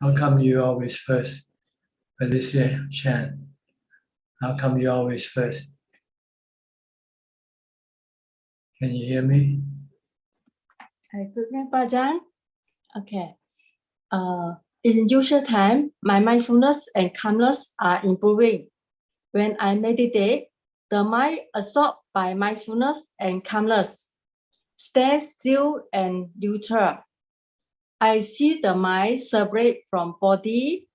How come you always first? Alicia Chan. How come you always first? Can you hear me? Good night, Ajahn. Okay. In usual time, my mindfulness and calmness are improving. When I meditate, the mind absorbed by mindfulness and calmness stays still and neutral. I see the mind separate from body.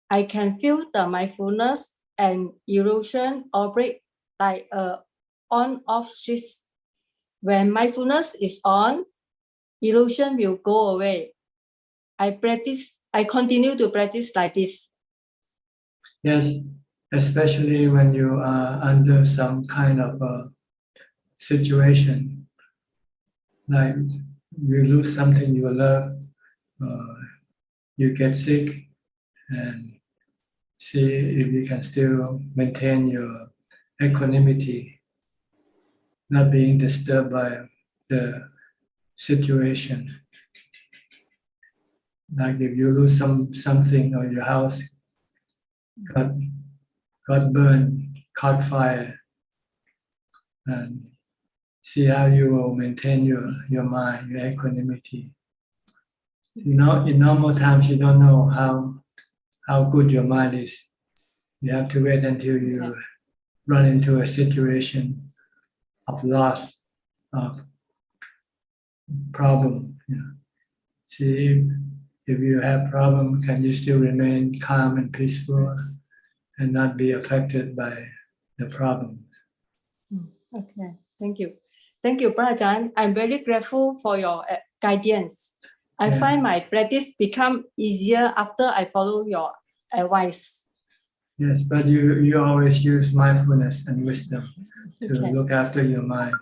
I can feel the mindfulness and illusion operate like a on-off switch. When mindfulness is on, illusion will go away. I continue to practice like this. Yes, especially when you are under some kind of a situation, like you lose something you love, you get sick, and see if you can still maintain your equanimity, not being disturbed by the situation. Like if you lose something or your house got burned, caught fire, and see how you will maintain your mind, your equanimity. You know, in normal times you don't know how good your mind is. You have to wait until you run into a situation of loss, of problem. You know. See if you have problem, can you still remain calm and peaceful and not be affected by the problems? Okay, thank you. Thank you, Ajahn. I'm very grateful for your guidance. I find my practice become easier after I follow your advice. Yes, but you always use mindfulness and wisdom to look after your mind.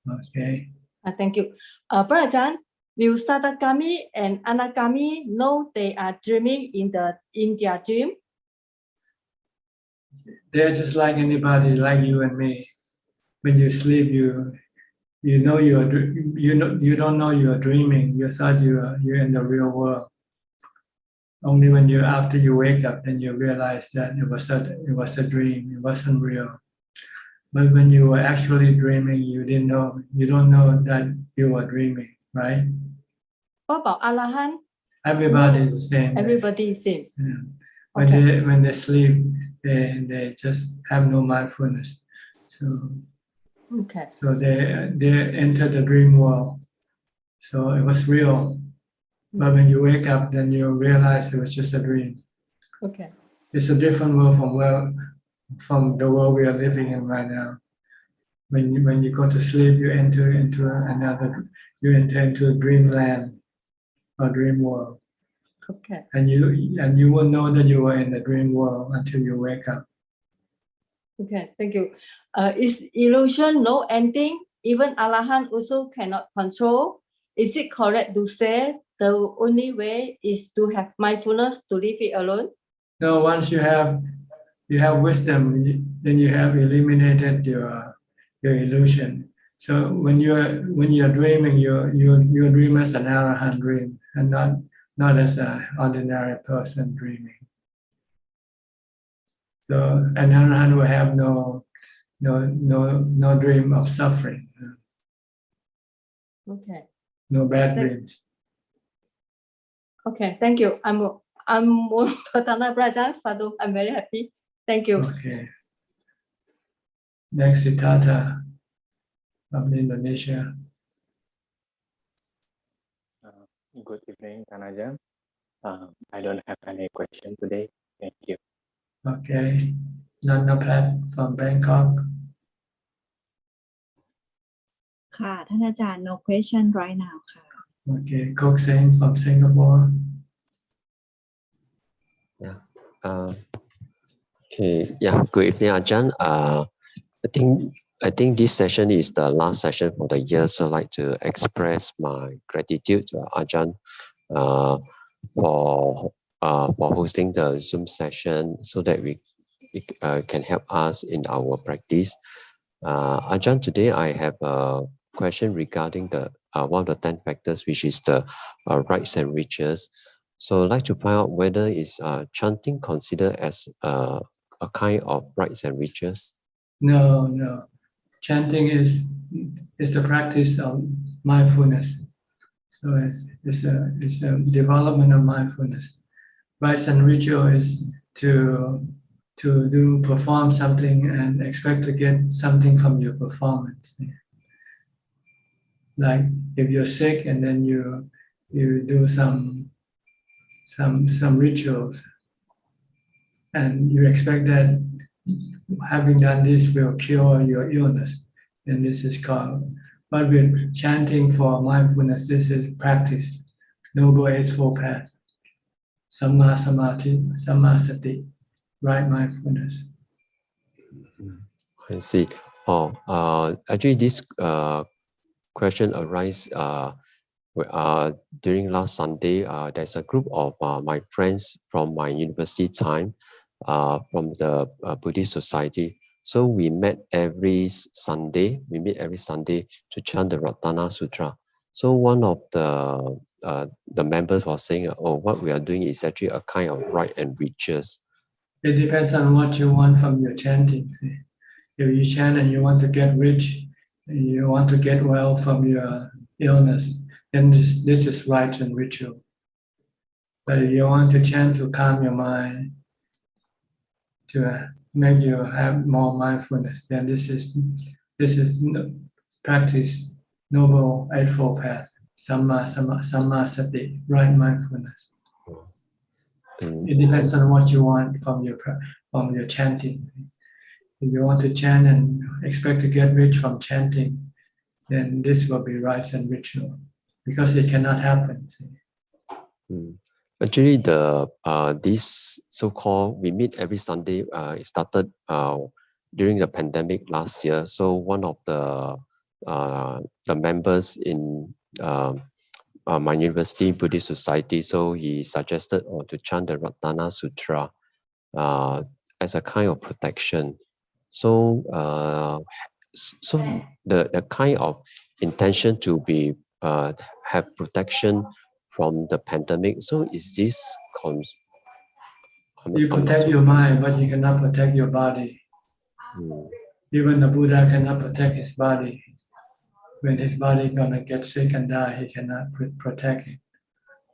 Okay. Thank you. Ajahn, will Satakami and Anagami know they are dreaming in their dream? They're just like anybody, like you and me. When you sleep, you don't know you are dreaming. You thought you're in the real world. Only when after you wake up, then you realize that it was a dream. It wasn't real. But when you were actually dreaming, you don't know that you were dreaming, right? What about Alahan? Everybody is the same. Everybody is same. Yeah. When they sleep, they just have no mindfulness. So they enter the dream world. So it was real. But when you wake up, then you realize it was just a dream. Okay. It's a different world from the world we are living in right now. When you go to sleep, you enter into a dreamland or dream world. Okay. And you won't know that you were in the dream world until you wake up. Okay, thank you. Is illusion no ending? Even Alahan also cannot control. Is it correct to say the only way is to have mindfulness to leave it alone? No, once you have wisdom, then you have eliminated your illusion. So when you're dreaming, you dream as an arahant dream, and not as an ordinary person dreaming. So an arahant will have no dream of suffering. Okay. No bad dreams. Okay, thank you. I'm Sadhu. I'm very happy. Thank you. Okay. Next, Siddhartha from Indonesia. Good evening, Ajahn. I don't have any question today. Thank you. Okay. Nanapat from Bangkok. ค่ะท่านอาจารย์ no question right now ค่ะ Okay. Kok Seng from Singapore. Yeah. Okay. Yeah. Good evening, Ajahn. I think this session is the last session for the year, so I'd like to express my gratitude to Ajahn for hosting the Zoom session so that we can help us in our practice. Ajahn, today I have a question regarding the one of the 10 factors, which is the rights and riches. So I'd like to find out whether is chanting considered as a kind of rites and rituals? No, no. Chanting is the practice of mindfulness. So it's a development of mindfulness. Rites and ritual is to perform something and expect to get something from your performance. Like if you're sick and then you do some rituals and you expect that having done this will cure your illness, and this is called. But with chanting for mindfulness, this is practice, Noble Eightfold Path, Samma Samadhi, Samma Sati, right mindfulness. I see. Actually, this question arises during last Sunday. There's a group of my friends from my university time, from the Buddhist society. So we met every Sunday. We meet every Sunday to chant the Ratana Sutra. So one of the members was saying, "Oh, what we are doing is actually a kind of rite and rituals." It depends on what you want from your chanting. See? If you chant and you want to get rich, and you want to get well from your illness, then this is rite and ritual. But if you want to chant to calm your mind, to make you have more mindfulness, then this is practice Noble Eightfold Path, Samma Sati, right mindfulness. It depends on what you want from your chanting. If you want to chant and expect to get rich from chanting, then this will be rites and ritual, because it cannot happen. Actually, this so-called we meet every Sunday. It started during the pandemic last year. So one of the members in my university Buddhist society, so he suggested to chant the Ratana Sutra as a kind of protection. So the kind of intention to be have protection from the pandemic. So is this You protect your mind, but you cannot protect your body. Even the Buddha cannot protect his body. When his body gonna get sick and die, he cannot protect it.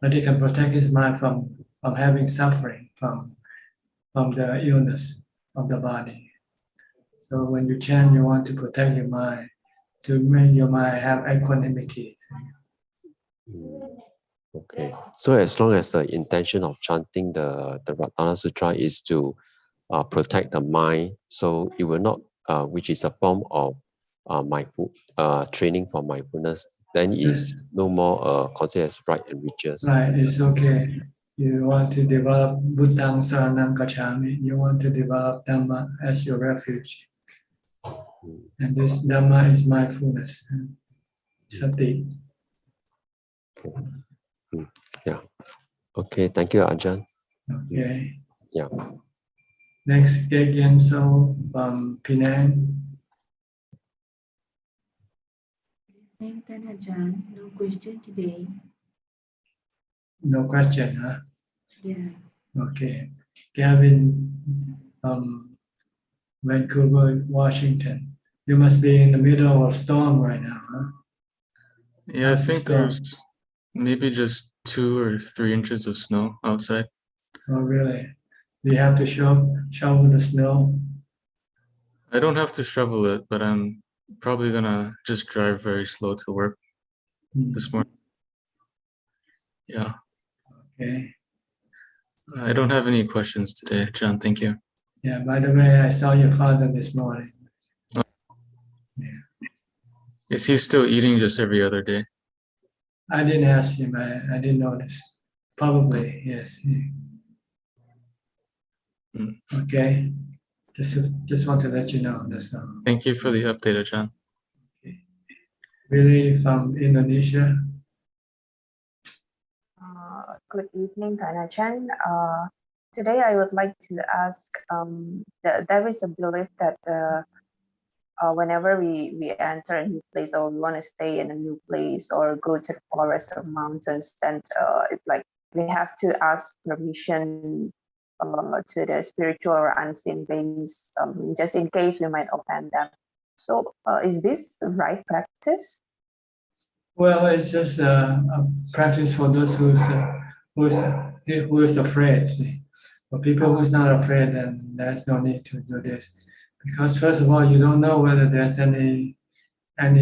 But he can protect his mind from having suffering from the illness of the body. So when you chant, you want to protect your mind, to make your mind have equanimity. Okay. So as long as the intention of chanting the Ratana Sutra is to protect the mind, so it will not, which is a form of mindful training for mindfulness, then is no more considered as rite and rituals. Right, it's okay. You want to develop Buddhang Saranang Gacchami, you want to develop Dhamma as your refuge. And this Dhamma is mindfulness, sati. Yeah. Okay, thank you, Ajahn. Okay. Yeah. Next, Gegyen So from Penang. Thank you, Ajahn. No question today. No question, huh? Yeah. Okay. Gavin from Vancouver, Washington. You must be in the middle of a storm right now, huh? Yeah, I think there's maybe just 2 or 3 inches of snow outside. Oh, really? Do you have to shovel the snow? I don't have to shovel it, but I'm probably gonna just drive very slow to work this morning. Yeah. Okay. I don't have any questions today, John. Thank you. Yeah, by the way, I saw your father this morning. Yeah. Is he still eating just every other day? I didn't ask him. I didn't notice. Probably, yes. Okay. Just want to let you know. That's all. Thank you for the update, John. Okay. Really from Indonesia. Good evening, Ajahn. Today I would like to ask, there is a belief that whenever we enter a new place or we want to stay in a new place or go to the forest or mountains, then it's like we have to ask permission to the spiritual or unseen beings, just in case we might offend them. So is this the right practice? Well, it's just a practice for those who's afraid. See. For people who's not afraid, then there's no need to do this, because first of all, you don't know whether there's any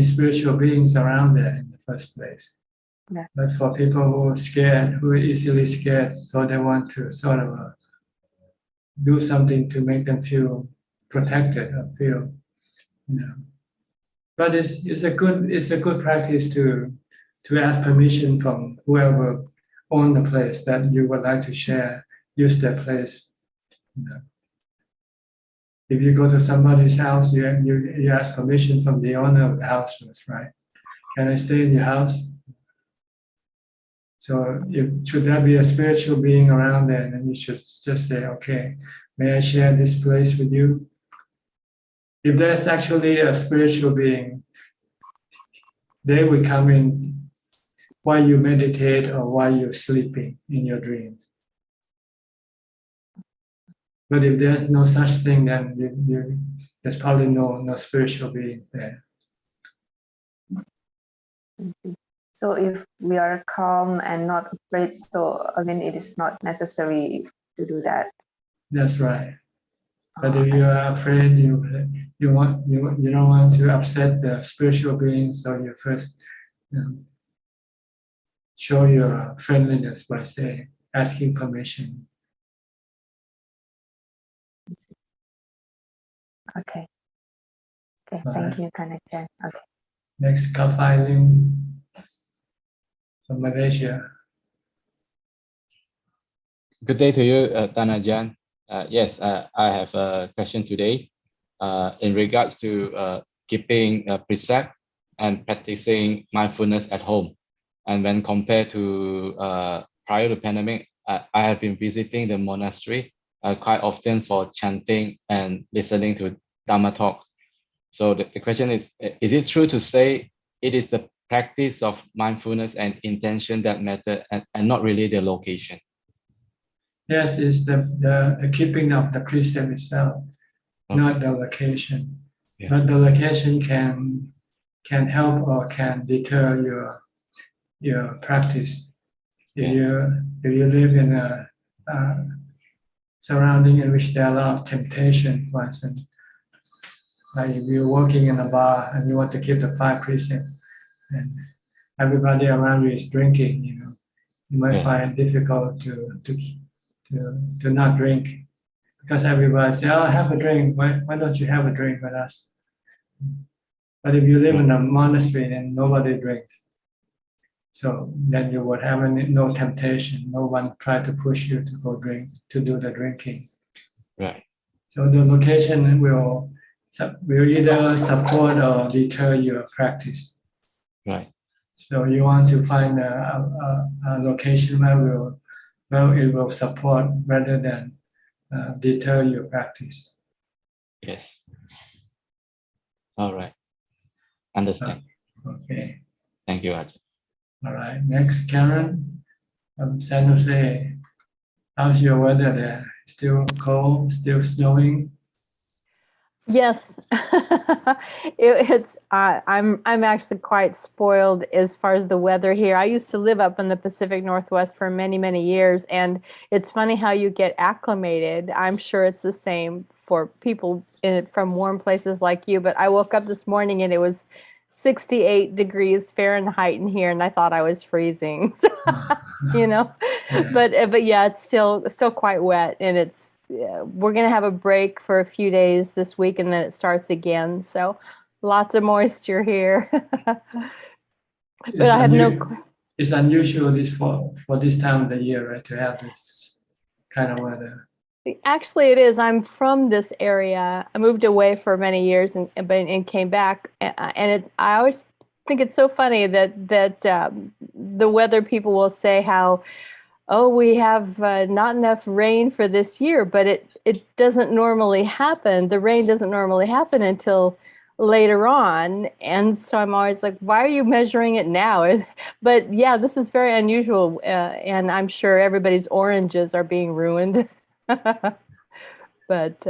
spiritual beings around there in the first place. Yeah. But for people who are scared, who are easily scared, so they want to sort of do something to make them feel protected or feel, you know. But it's a good practice to ask permission from whoever own the place that you would like to use their place. You know. If you go to somebody's house, you ask permission from the owner of the house first, right? Can I stay in your house? So should there be a spiritual being around there, then you should just say, okay, may I share this place with you? If there's actually a spiritual being, they will come in while you meditate or while you're sleeping in your dreams. But if there's no such thing, then there's probably no spiritual being there. So if we are calm and not afraid, so I mean, it is not necessary to do that. That's right. But if you are afraid, you don't want to upset the spiritual beings, so you first show your friendliness by asking permission. Okay. Okay. Right. Thank you, Ajahn. Okay. Next, Kafai Lim from Malaysia. Good day to you, Ajahn. Yes, I have a question today in regards to keeping a precept and practicing mindfulness at home. And when compared to prior to pandemic, I have been visiting the monastery quite often for chanting and listening to Dhamma talk. So the question is it true to say it is the practice of mindfulness and intention that matter and not really the location? Yes, it's the keeping of the precept itself, not the location. Yeah. But the location can help or can deter your practice. If you live in a surrounding in which there are a lot of temptation, for instance, like if you're working in a bar and you want to keep the 5 precepts, and everybody around you is drinking, you might find it difficult to not drink, because everybody says, "Oh, have a drink. Why don't you have a drink with us?" But if you live in a monastery and nobody drinks, so then you would have no temptation. No one try to push you to go drink, to do the drinking. Right. So the location will either support or deter your practice. Right. So you want to find a location where it will support rather than deter your practice. Yes. All right. Understand. Okay. Thank you, Ajahn. All right. Next, Karen from San Jose. How's your weather there? Still cold? Still snowing? Yes, I'm actually quite spoiled as far as the weather here. I used to live up in the Pacific Northwest for many years, and it's funny how you get acclimated. I'm sure it's the same for people from warm places like you, but I woke up this morning and it was 68 degrees Fahrenheit in here, and I thought I was freezing. Yeah. But yeah, it's still quite wet, and we're gonna have a break for a few days this week, and then it starts again. So lots of moisture here. But I have It's unusual for this time of the year, right, to have this kind of weather. Actually, it is. I'm from this area. I moved away for many years and came back. I always think it's so funny that the weather people will say how, oh, we have not enough rain for this year, but it doesn't normally happen. The rain doesn't normally happen until later on. And so I'm always like, why are you measuring it now? But yeah, this is very unusual. And I'm sure everybody's oranges are being ruined. But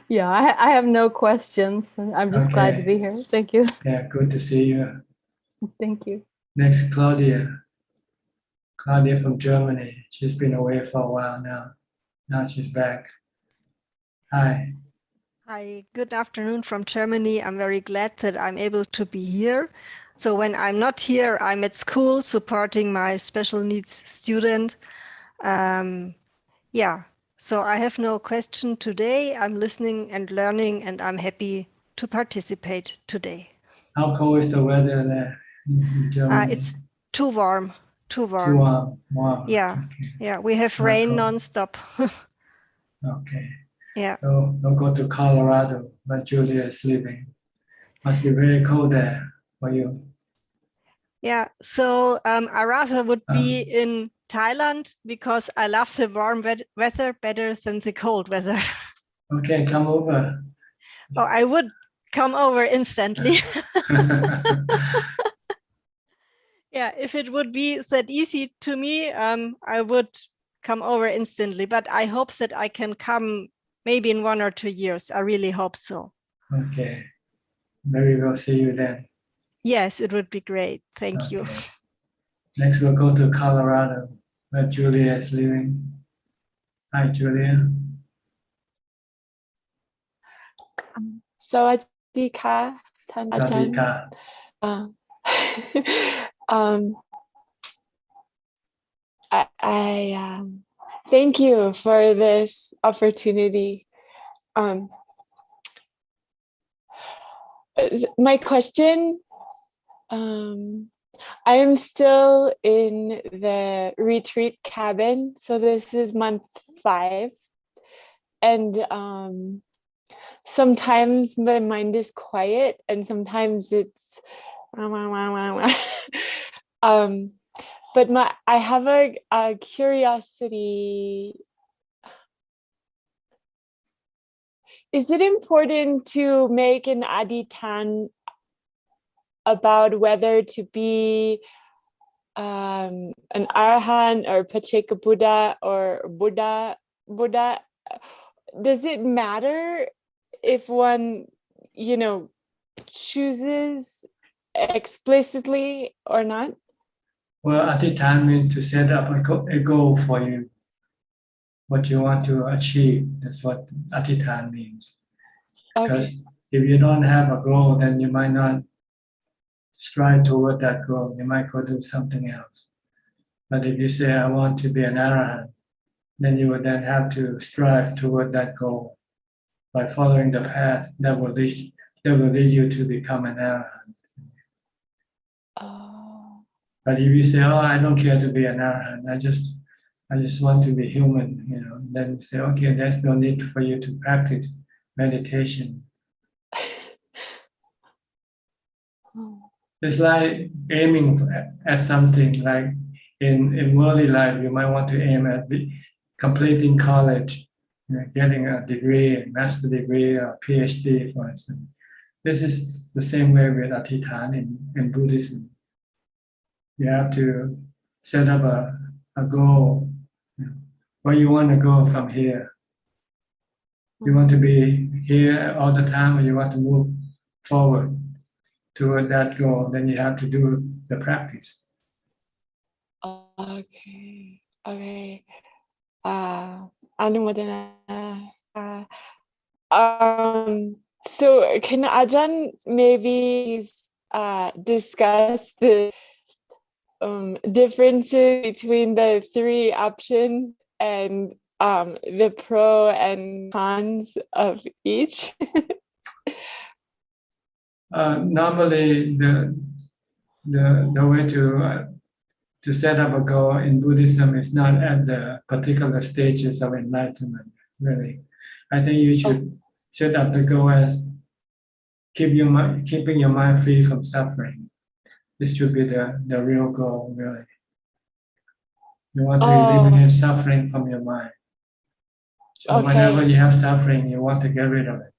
yeah, I have no questions. I'm just glad to Okay. be here. Thank you. Yeah, good to see you. Thank you. Next, Claudia. Claudia from Germany. She's been away for a while now. Now she's back. Hi. Hi, good afternoon from Germany. I'm very glad that I'm able to be here. So when I'm not here, I'm at school supporting my special needs student. Yeah, so I have no question today. I'm listening and learning, and I'm happy to participate today. How cold is the weather there in Germany? It's too warm, too Too warm. warm. Warm. Yeah, Okay. yeah, we have Not rain cold. non-stop. Okay. Yeah. So don't go to Colorado where Julia is living. Must be very cold there for you. Yeah, so I rather would be in Thailand because I love the warm weather better than the cold weather. Okay, come over. Oh, I would come over instantly. Yeah, if it would be that easy to me, I would come over instantly. But I hope that I can come maybe in 1 or 2 years. I really hope so. Okay. Maybe we'll see you then. Yes, it would be great. Thank you. Okay. Next, we'll go to Colorado, where Julia is living. Hi, Julia. สวัสดีค่ะท่านอาจารย์ I thank you for this opportunity. My question, I am still in the retreat cabin, so this is month 5, and sometimes my mind is quiet and sometimes it's but I have a curiosity. Is it important to make an adhitan about whether to be an arahant or Pacceka Buddha or Buddha? Does it matter if one, chooses explicitly or not? Well, adhitan means to set up a goal for you, what you want to achieve. That's what adhitan means. Because if you don't have a goal, then you might not strive toward that goal. You might go do something else. But if you say, I want to be an arahant, then you would then have to strive toward that goal by following the path that will lead you to become an arahant. But if you say, I don't care to be an arahant, I just want to be human, then you say, okay, there's no need for you to practice meditation. It's like aiming at something. Like in worldly life, you might want to aim at completing college, getting a degree, a master degree, or PhD, for instance. This is the same way with adhitan in Buddhism. You have to set up a goal. Where you want to go from here. You want to be here all the time, or you want to move forward toward that goal, then you have to do the practice. Okay. Anumodana. So can Ajahn maybe discuss the differences between the 3 options and the pro and cons of each? Normally, the way to set up a goal in Buddhism is not at the particular stages of enlightenment. Really, I think you should set up the goal as keeping your mind free from suffering. This should be the real goal, really. You want to eliminate suffering from your mind. So whenever you have suffering, you want to get rid of it.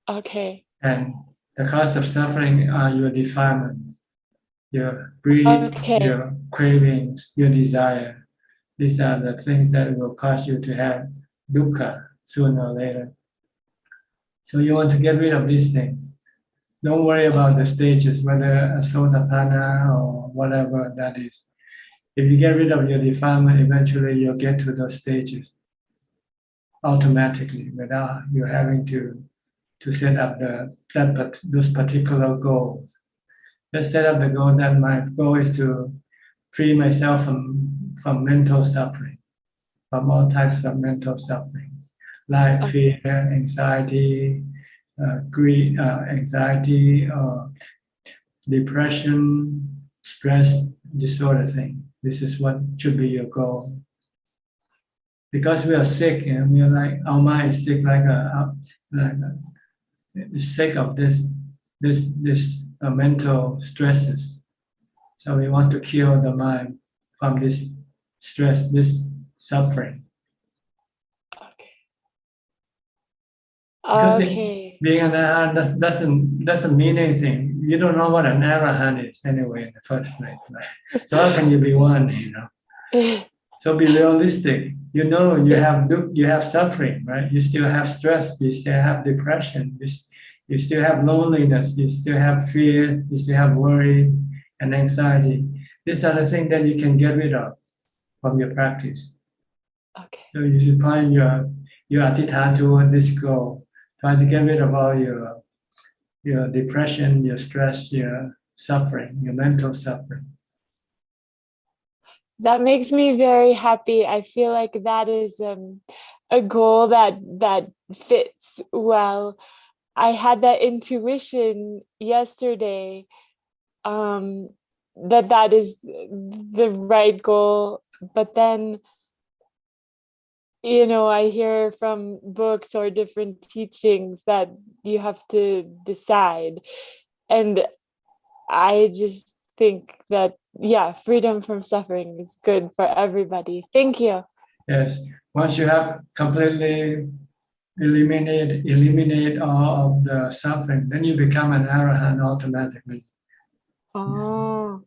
Okay. And The cause of suffering are your defilements, your greed, Okay. your cravings, your desire. These are the things that will cause you to have dukkha sooner or later. So you want to get rid of these things. Don't worry about the stages, whether a sotapanna or whatever that is. If you get rid of your defilement, eventually you'll get to those stages automatically without you having to set up those particular goals. Just set up the goal that my goal is to free myself from mental suffering, from all types of mental suffering, like fear, anxiety, greed, anxiety, depression, stress, this sort of thing. This is what should be your goal. Because we are sick, and we are like our mind is sick, sick of this mental stresses. So we want to cure the mind from this stress, this suffering. Because being an arahant doesn't mean anything. You don't know what an arahant is anyway in the first place. Right? So how can you be one? So be realistic. You know you have suffering, right? You still have stress. You still have depression. You still have loneliness. You still have fear. You still have worry and anxiety. These are the things that you can get rid of from your practice. Okay. So you should find your attitudin toward this goal. Try to get rid of all your depression, your stress, your suffering, your mental suffering. That makes me very happy. I feel like that is a goal that fits well. I had that intuition yesterday that is the right goal, but then I hear from books or different teachings that you have to decide, and I just think that freedom from suffering is good for everybody. Thank you. Yes, once you have completely eliminate all of the suffering, then you become an arahant automatically. Oh.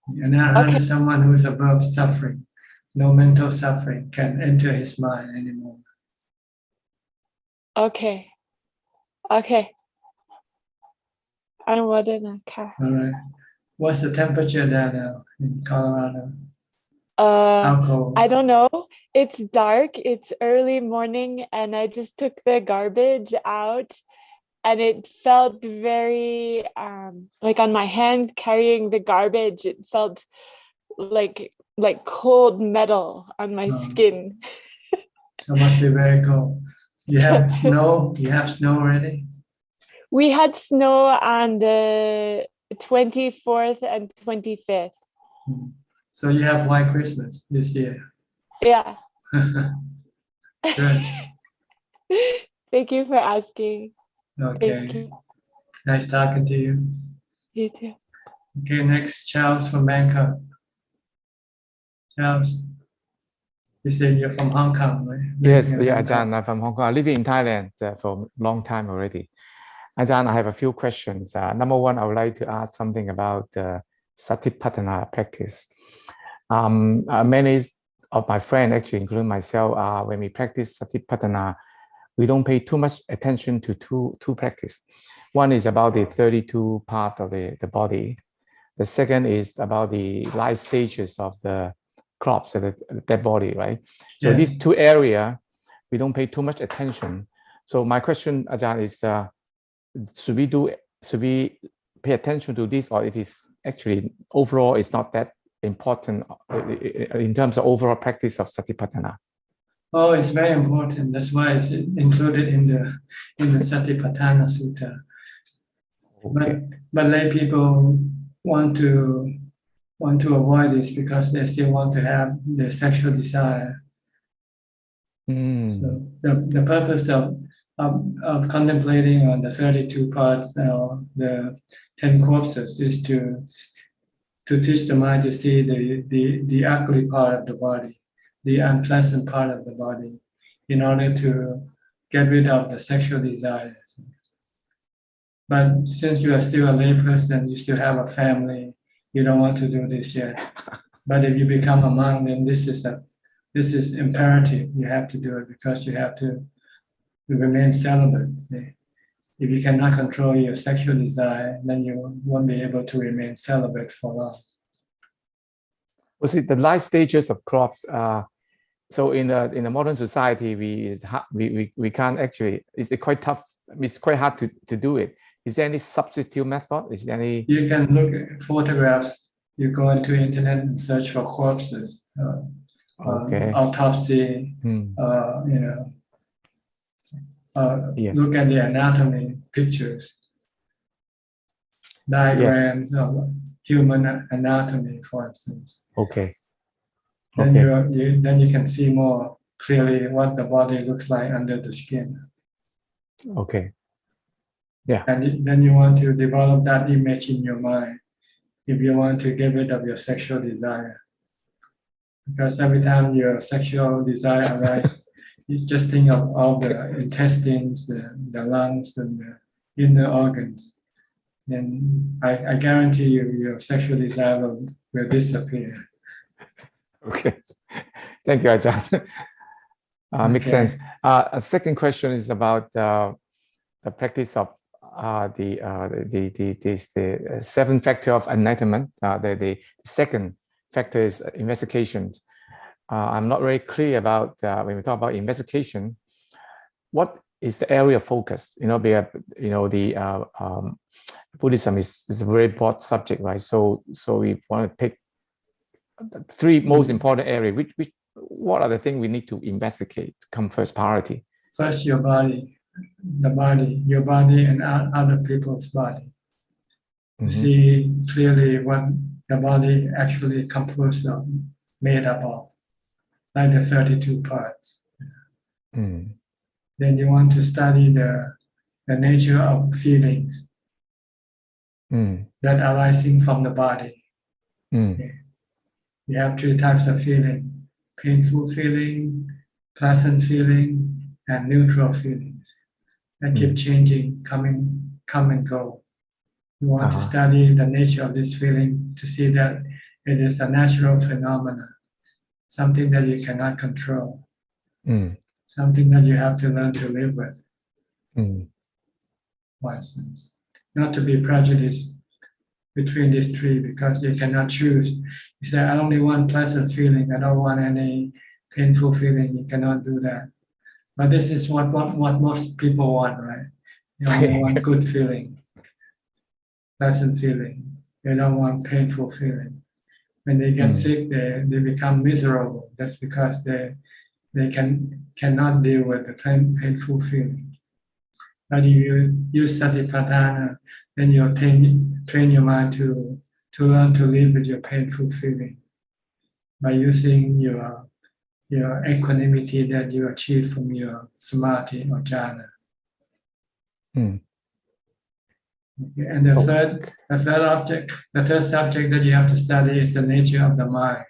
An arahant is someone who is above suffering. No mental suffering can enter his mind anymore. Okay. All right. What's the temperature there now in Colorado? I don't know. It's dark. It's early morning, and I just took the garbage out, and it felt very like on my hands carrying the garbage. It felt like cold metal on my skin. So it must be very cold. You have snow? You have snow already? We had snow on the 24th and 25th. So you have White Christmas this year? Yeah. Good. Thank you for asking. Okay. Nice talking to you. You too. Okay, next, Charles from Bangkok. Charles, you said you're from Hong Kong, right? Yes, Ajahn, I'm from Hong Kong. I live in Thailand for a long time already. Ajahn, I have a few questions. Number one, I would like to ask something about Satipatthana practice. Many of my friends, actually including myself, when we practice Satipatthana, we don't pay too much attention to two practice. One is about the 32 part of the body. The second is about the life stages of the crops of the dead body, right? So yes. These two areas, we don't pay too much attention. So my question, Ajahn, is should we pay attention to this, or it is actually overall it's not that important in terms of overall practice of Satipatthana? Oh, it's very important. That's why it's included in the Satipatthana Sutta. Okay. But lay people want to avoid this because they still want to have their sexual desire. So the purpose of contemplating on the 32 parts or the 10 corpses is to teach the mind to see the ugly part of the body, the unpleasant part of the body, in order to get rid of the sexual desires. But since you are still a lay person, you still have a family, you don't want to do this yet. But if you become a monk, then this is imperative. You have to do it because you have to remain celibate. See? If you cannot control your sexual desire, then you won't be able to remain celibate for long. Was it the life stages of crops? So in the modern society, we can't actually. It's quite tough. It's quite hard to do it. Is there any substitute method? Is there any? You can look at photographs. You go into internet and search for corpses, autopsy. Yes. Look at the anatomy pictures, diagrams of human anatomy, for instance. Okay. Then you can see more clearly what the body looks like under the skin. Okay. Yeah. And then you want to develop that image in your mind if you want to get rid of your sexual desire. Because every time your sexual desire arises, you just think of all the intestines, the lungs, and the inner organs. Then I guarantee you, your sexual desire will disappear. Okay. Thank you, Ajahn. Makes sense. A second question is about the practice of the seven factor of enlightenment. The second factor is investigation. I'm not very clear about when we talk about investigation, what is the area of focus? Buddhism is a very broad subject, right? So we want to pick the three most important areas. What are the things we need to investigate? Come first priority. First, your body, your body and other people's body. See clearly what the body actually composed of, made up of, like the 32 parts. Then you want to study the nature of feelings that are arising from the body. Okay. You have three types of feeling: painful feeling, pleasant feeling, and neutral feelings that keep changing, come and go. You want to study the nature of this feeling to see that it is a natural phenomenon, something that you cannot control, something that you have to learn to live with. For instance, not to be prejudiced between these three because you cannot choose. You say, I only want pleasant feeling, I don't want any painful feeling. You cannot do that. But this is what most people want, right? You only want good feeling, pleasant feeling. They don't want painful feeling. When they get sick, they become miserable. That's because they cannot deal with the painful feeling. But if you use satipatthana, then you train your mind to learn to live with your painful feeling by using your equanimity that you achieve from your samadhi or jhana. Okay. And the third subject that you have to study is the nature of the mind.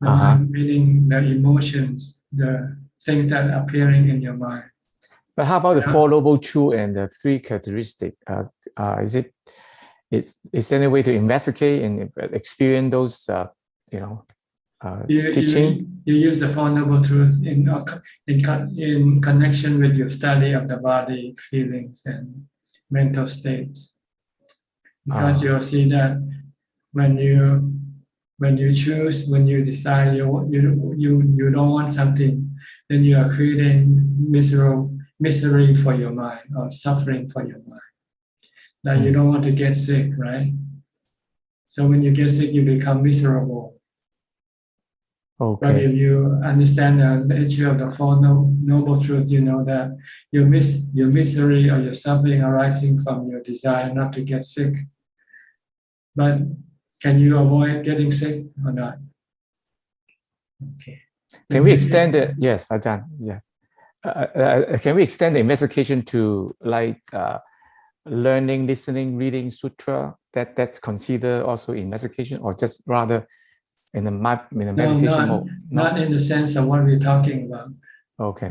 The mind meaning the emotions, the things that are appearing in your mind. But how about the Four Noble Truths and the three characteristics? Is there any way to investigate and experience those, teaching? You use the Four Noble Truths in connection with your study of the body, feelings, and mental states. Because you'll see that when you choose, when you decide you don't want something, then you are creating misery for your mind or suffering for your mind. Like you don't want to get sick, right? So when you get sick, you become miserable. Okay. But if you understand the nature of the Four Noble Truths, you know that your misery or your suffering arising from your desire not to get sick. But can you avoid getting sick or not? Okay. Can we extend it? Yes, Ajahn. Yeah. Can we extend the investigation to learning, listening, reading sutra? That's considered also investigation, or just rather in the meditation mode? Not in the sense of what we're talking about. Okay.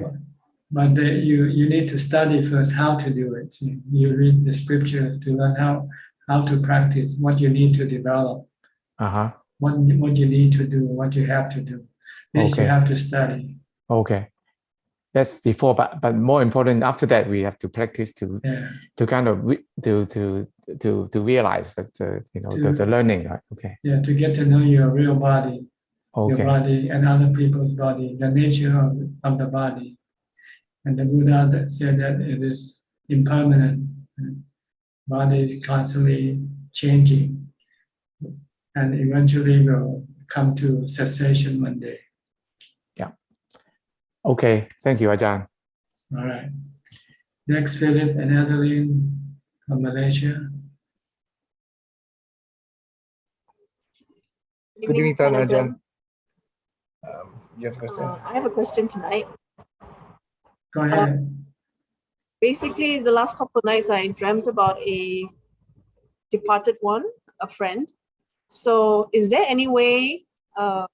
But you need to study first how to do it. You read the scripture to learn how to practice, what you need to develop, what you need to do, what you have to do. This you have to study. Okay. That's before, but more important, after that we have to practice to kind of to realize that the learning. Right? Okay. Yeah, to get to know your real body, your body and other people's body, the nature of the body. And the Buddha that said that it is impermanent. Body is constantly changing, and eventually will come to cessation one day. Yeah. Okay. Thank you, Ajahn. All right. Next, Philip and Adeline from Malaysia. Good evening, Ajahn. You have a question? I have a question tonight. Go ahead. Basically, the last couple of nights I dreamt about a departed one, a friend. So is there any way, or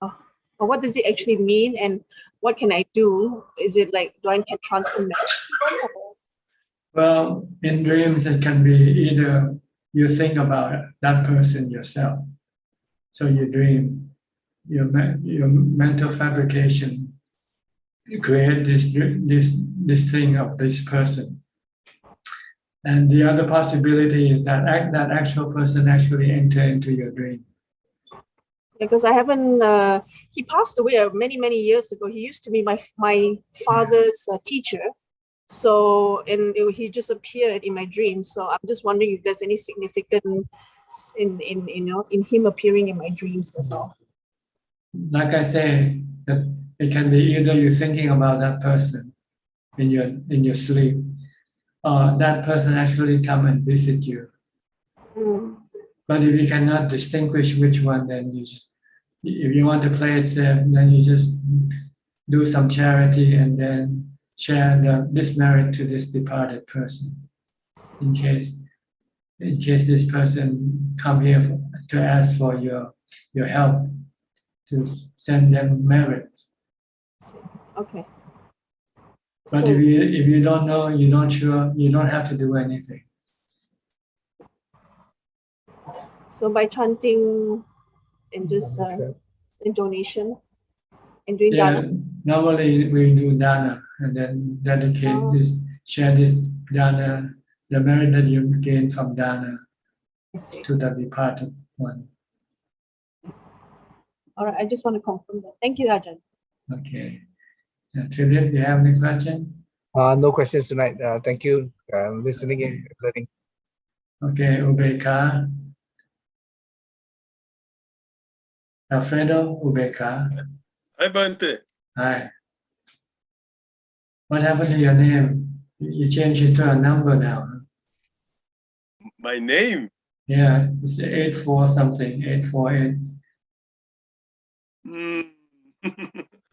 what does it actually mean, and what can I do? Is it like, do I can transfer memories to them? Well, in dreams, it can be either you think about that person yourself. So you dream, your mental fabrication, you create this thing of this person. And the other possibility is that that actual person actually enter into your dream. Because I haven't, he passed away many years ago. He used to be my father's teacher. So, and he just appeared in my dream. So I'm just wondering if there's any significance in him appearing in my dreams, that's all. Like I say, that it can be either you're thinking about that person in your sleep, or that person actually come and visit you. But if you cannot distinguish which one, then you just, if you want to play it safe, then you just do some charity and then share this merit to this departed person. In case this person come here to ask for your help, to send them merit. Okay. But So, if you don't know, you don't sure, you don't have to do anything. so by chanting and just in donation and doing dana. Normally we do dana and then dedicate share this dana, the merit that you gain from dana to the departed one. All right, I just want to confirm that. Thank you, Ajahn. Okay. Philip, do you have any question? No questions tonight. Thank you. Listening and learning. Okay, Ubeka. Alfredo, Ubeka. Hi, Bante. Hi. What happened to your name? You changed it to a number now. My name? Yeah, it's 84 something, 848.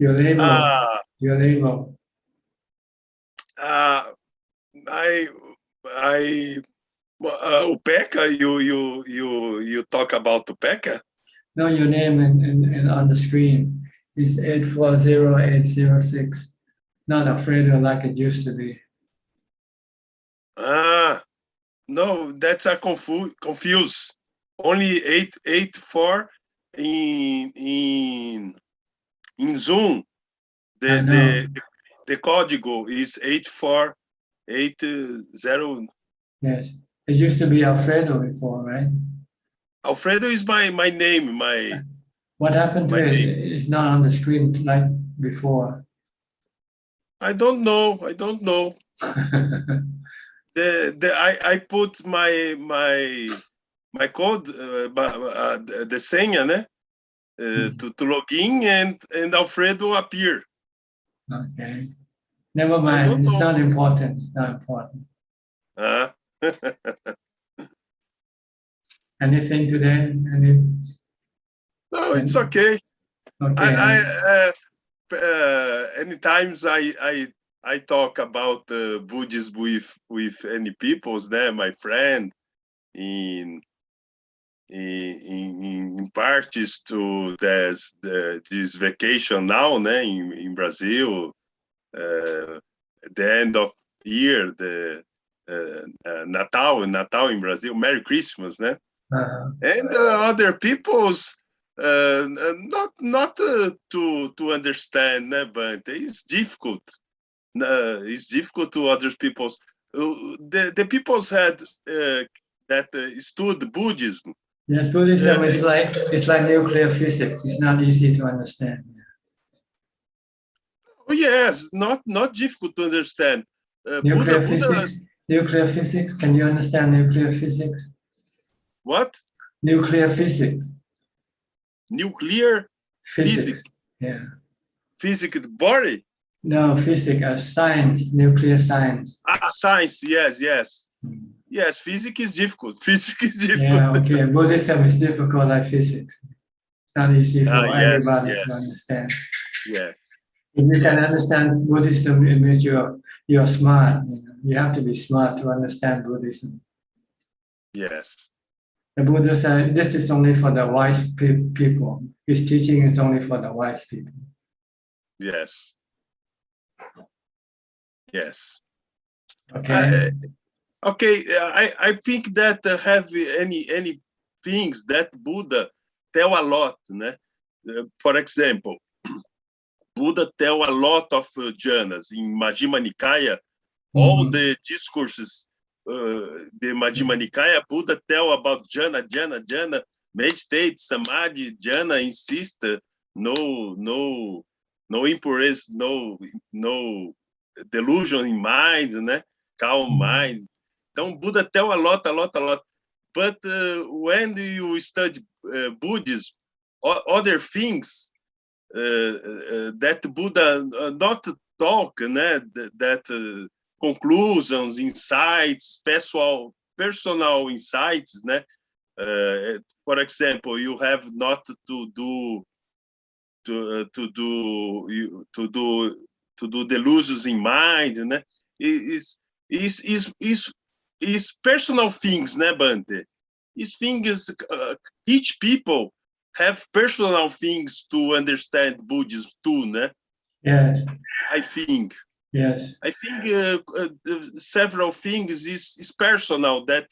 Your label. Your label. Upeka, you talk about Upeka? No, your name and on the screen is 840806. Not Alfredo like it used to be. No, that's a confuse. Only 884 in Zoom. The código is 8480. Yes, it used to be Alfredo before, right? Alfredo is my name. What happened to it? It's not on the screen like before. I don't know. I put my code, the senha, né? To log in and Alfredo appear. Okay. Never mind. It's not important. It's not important. Anything today? No, it's okay. Okay. Anytimes I talk about Buddhism with any peoples there, my friend, in parties to this vacation now, né, in Brazil, the end of year, the Natal in Brazil, Merry Christmas, né? And other people's not to understand, né? But it's difficult. It's difficult to other people's. The people's had that stood Buddhism. Yes, Buddhism is like nuclear physics. It's not easy to understand. Oh, yes, not difficult to understand. Nuclear physics. Nuclear physics. Can you understand nuclear physics? What? Nuclear physics. Nuclear physics. Yeah. Physics, the body. No, physics, science, nuclear science. Science. Yes. Yes, physics is difficult. Physics is difficult. Yeah, okay. Buddhism is difficult like physics. It's not easy for everybody to understand. Yes. If you can understand Buddhism, it means you're smart. You have to be smart to understand Buddhism. Yes. The Buddha said this is only for the wise people. His teaching is only for the wise people. Yes. Yes. Okay. I think that have any things that Buddha tell a lot, né? For example, Buddha tell a lot of jhanas in Majjhima Nikaya. All the discourses, the Majjhima Nikaya, Buddha tell about jhana, meditate, samadhi, jhana, insist, no impurity, no delusion in mind, né? Calm mind. Então, Buddha tell a lot. But when you study Buddhism, other things that Buddha not talk, né? That conclusions, insights, personal insights, né? For example, you have not to do delusions in mind, né? Is personal things, né, Bante? These things, each people have personal things to understand Buddhism too, né? Yes. I think. Yes. I think several things is personal that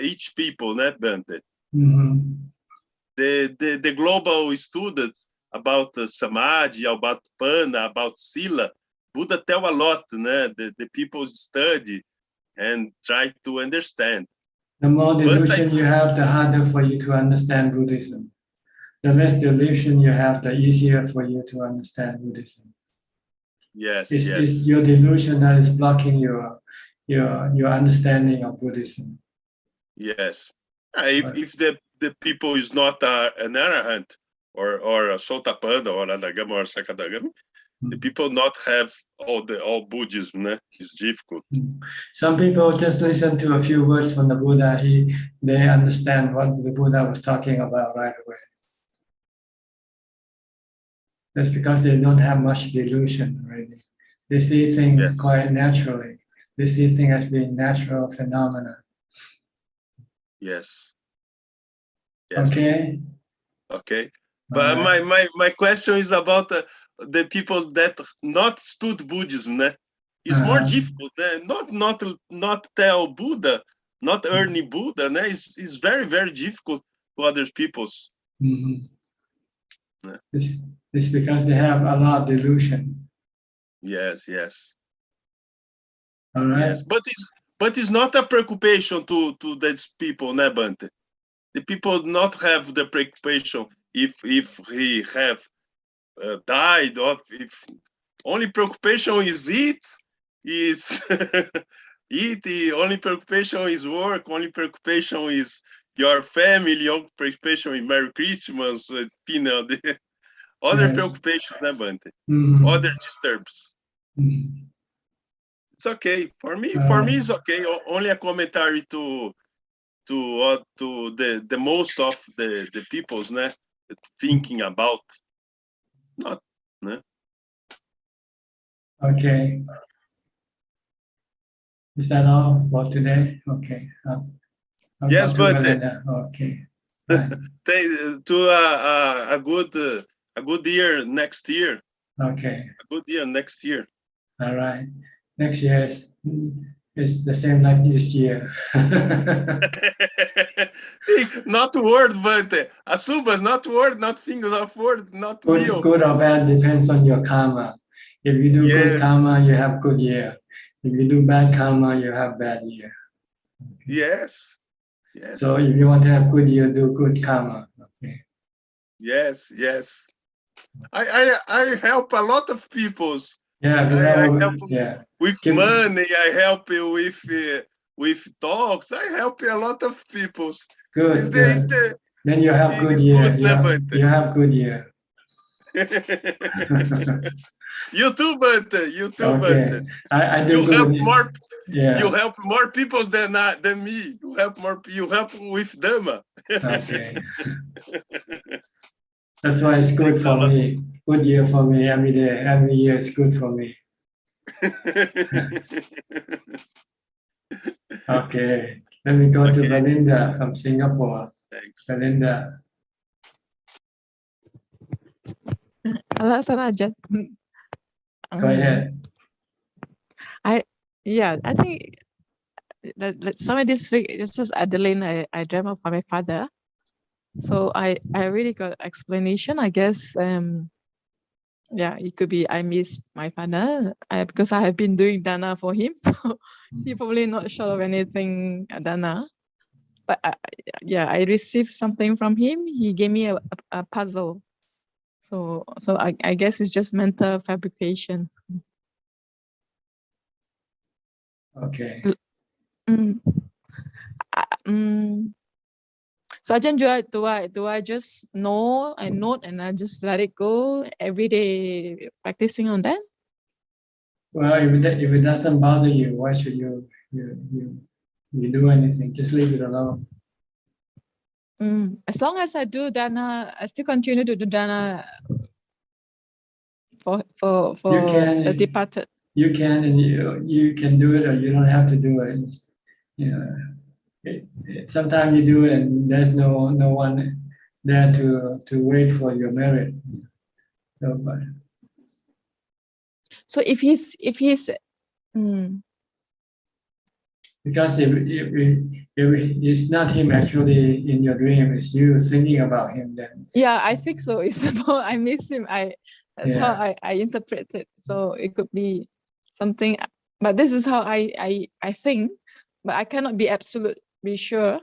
each people, né, Bante? The global students about samadhi, about pana, about sila, Buddha tell a lot, né? The people study and try to understand. The more delusion you have, the harder for you to understand Buddhism. The less delusion you have, the easier for you to understand Buddhism. Yes, it's your delusion that is blocking your understanding of Buddhism. Yes. If the people is not an arahant or a sotapanna or anagama or sakadagama, the people not have all Buddhism, né? It's difficult. Some people just listen to a few words from the Buddha. They understand what the Buddha was talking about right away. That's because they don't have much delusion already. They see things quite naturally. They see things as being natural phenomena. Yes. Okay. But my question is about the people that not stood Buddhism, né? It's more difficult, né? Not tell Buddha, not earning Buddha, né? It's very, very difficult to other peoples. It's because they have a lot of delusion. Yes. All right. Yes, but it's not a preoccupation to these people, né, Bante? The people not have the preoccupation if he have died, or if only preoccupation is eat, the only preoccupation is work, only preoccupation is your family, only preoccupation is Merry Christmas, you know, the other preoccupations, né, Bante? Other disturbs. It's okay for me. For me, it's okay. Only a commentary to the most of the people's, né, thinking about. Not, né? Okay. Is that all for today? Okay. Yes, but okay. To a good year next year. Okay. A good year next year. All right. Next year is the same like this year. Not word, but asubas, not word, not fingers of word, not meal. Good or bad depends on your karma. If you do good karma, you have good year. If you do bad karma, you have bad year. Yes. Yes. So if you want to have good year, do good karma. Okay. Yes, yes. I help a lot of peoples. Yeah, I help with money. I help you with talks. I help a lot of peoples. Good. Then you have good year. You have good year. You too, but okay. I do you good. help more. Yeah. You help more people than me. You help more. You help with Dhamma. Okay. That's why it's good for me. Good year for me every day. Every year is good for me. Okay. Let me go to Belinda from Singapore. Thanks. Belinda. Hello, Ajahn. Go ahead. I think that somewhere this week, it's just Adeline, I dreamt of my father. So I really got explanation, I guess. It could be I miss my father because I have been doing dana for him. So he probably not sure of anything dana. But I received something from him. He gave me a puzzle. So I guess it's just mental fabrication. Okay. So Ajahn, do I just know and note and I just let it go every day practicing on that? Well, if it doesn't bother you, why should you do anything? Just leave it alone. As long as I do dana, I still continue to do dana for the departed. You can, and you can do it, or you don't have to do it. Sometimes you do it, and there's no one there to wait for your merit. So if he's because if it's not him actually in your dream, it's you thinking about him, then I think so. It's about I miss him. That's how I interpret it. So it could be something, but this is how I think, but I cannot be absolutely sure.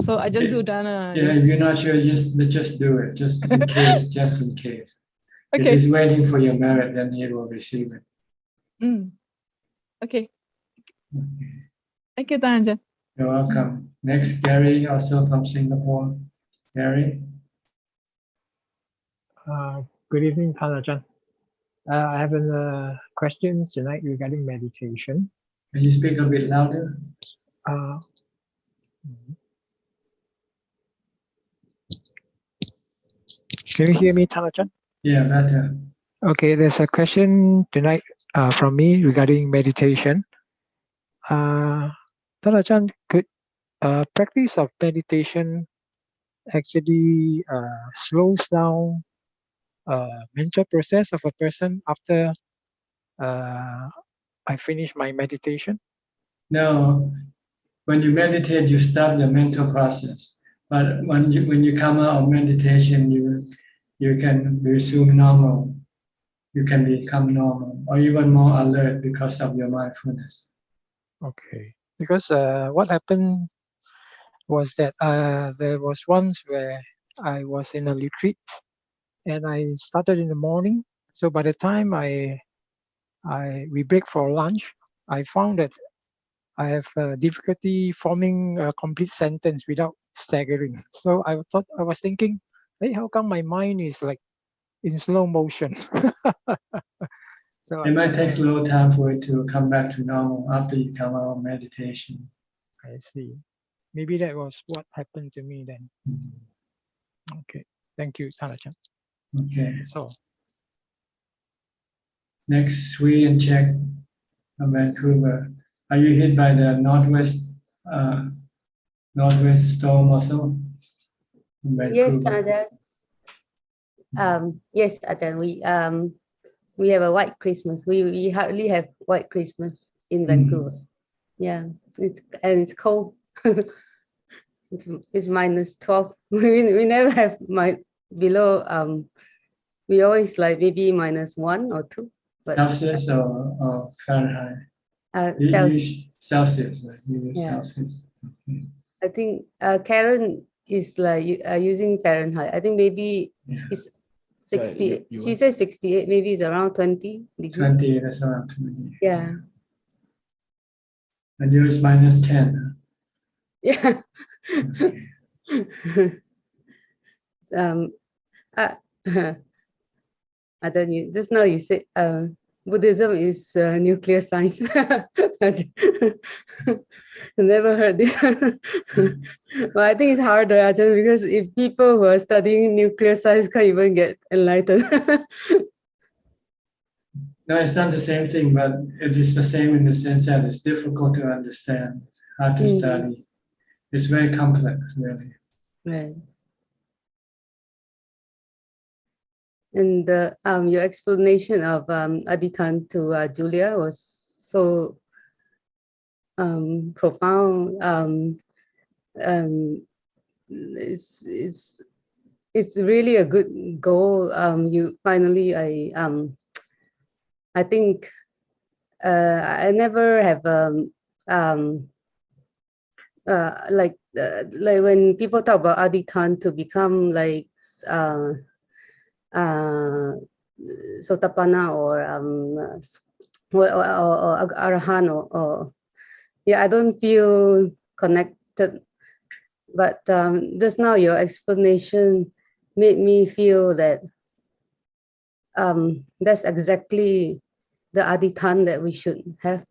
So I just do dana. If you're not sure, just do it, just in case, just in case. Okay. If he's waiting for your merit, then he will receive it. Okay. Thank you, Ajahn. You're welcome. Next, Gary, also from Singapore. Gary. Good evening, Ajahn. I have a question tonight regarding meditation. Can you speak a bit louder? Can you hear me, Ajahn? Yeah, better. Okay, there's a question tonight from me regarding meditation. Ajahn, could practice of meditation actually slows down mental process of a person after I finish my meditation? No, when you meditate, you stop the mental process. But when you come out of meditation, you can resume normal. You can become normal or even more alert because of your mindfulness. Okay, because what happened was that there was once where I was in a retreat and I started in the morning. So by the time we break for lunch, I found that I have difficulty forming a complete sentence without staggering. So I was thinking, hey, how come my mind is like in slow motion? So it might take a little time for it to come back to normal after you come out of meditation. I see. Maybe that was what happened to me then. Okay. Thank you, Ajahn. Okay. So next, Sui and Czech from Vancouver. Are you hit by the northwest storm also? Yes, Ajahn. Yes, Ajahn. We have a white Christmas. We hardly have white Christmas in Vancouver. Yeah, it's cold. It's -12. We never have below. We always like maybe -1 or 2. But Celsius or Fahrenheit? Celsius. Celsius, right? You use Yeah. Celsius. Okay. I think Karen is like using Fahrenheit. I think maybe it's 60. She says 68. Maybe it's around 20 degrees. 20. That's around 20. Yeah. And yours -10. Huh? Yeah. I don't know. Just now you said Buddhism is nuclear science. I never heard this. But I think it's harder, Ajahn, because if people who are studying nuclear science can't even get enlightened. No, it's not the same thing, but it is the same in the sense that it's difficult to understand, it's hard to study. It's very complex, really. Right. And your explanation of Adithan to Julia was so profound. It's really a good goal. You finally, I think I never have like when people talk about Adithan to become like Sotapanna or Arahant or yeah, I don't feel connected. But just now your explanation made me feel that that's exactly the Adithan that we should have,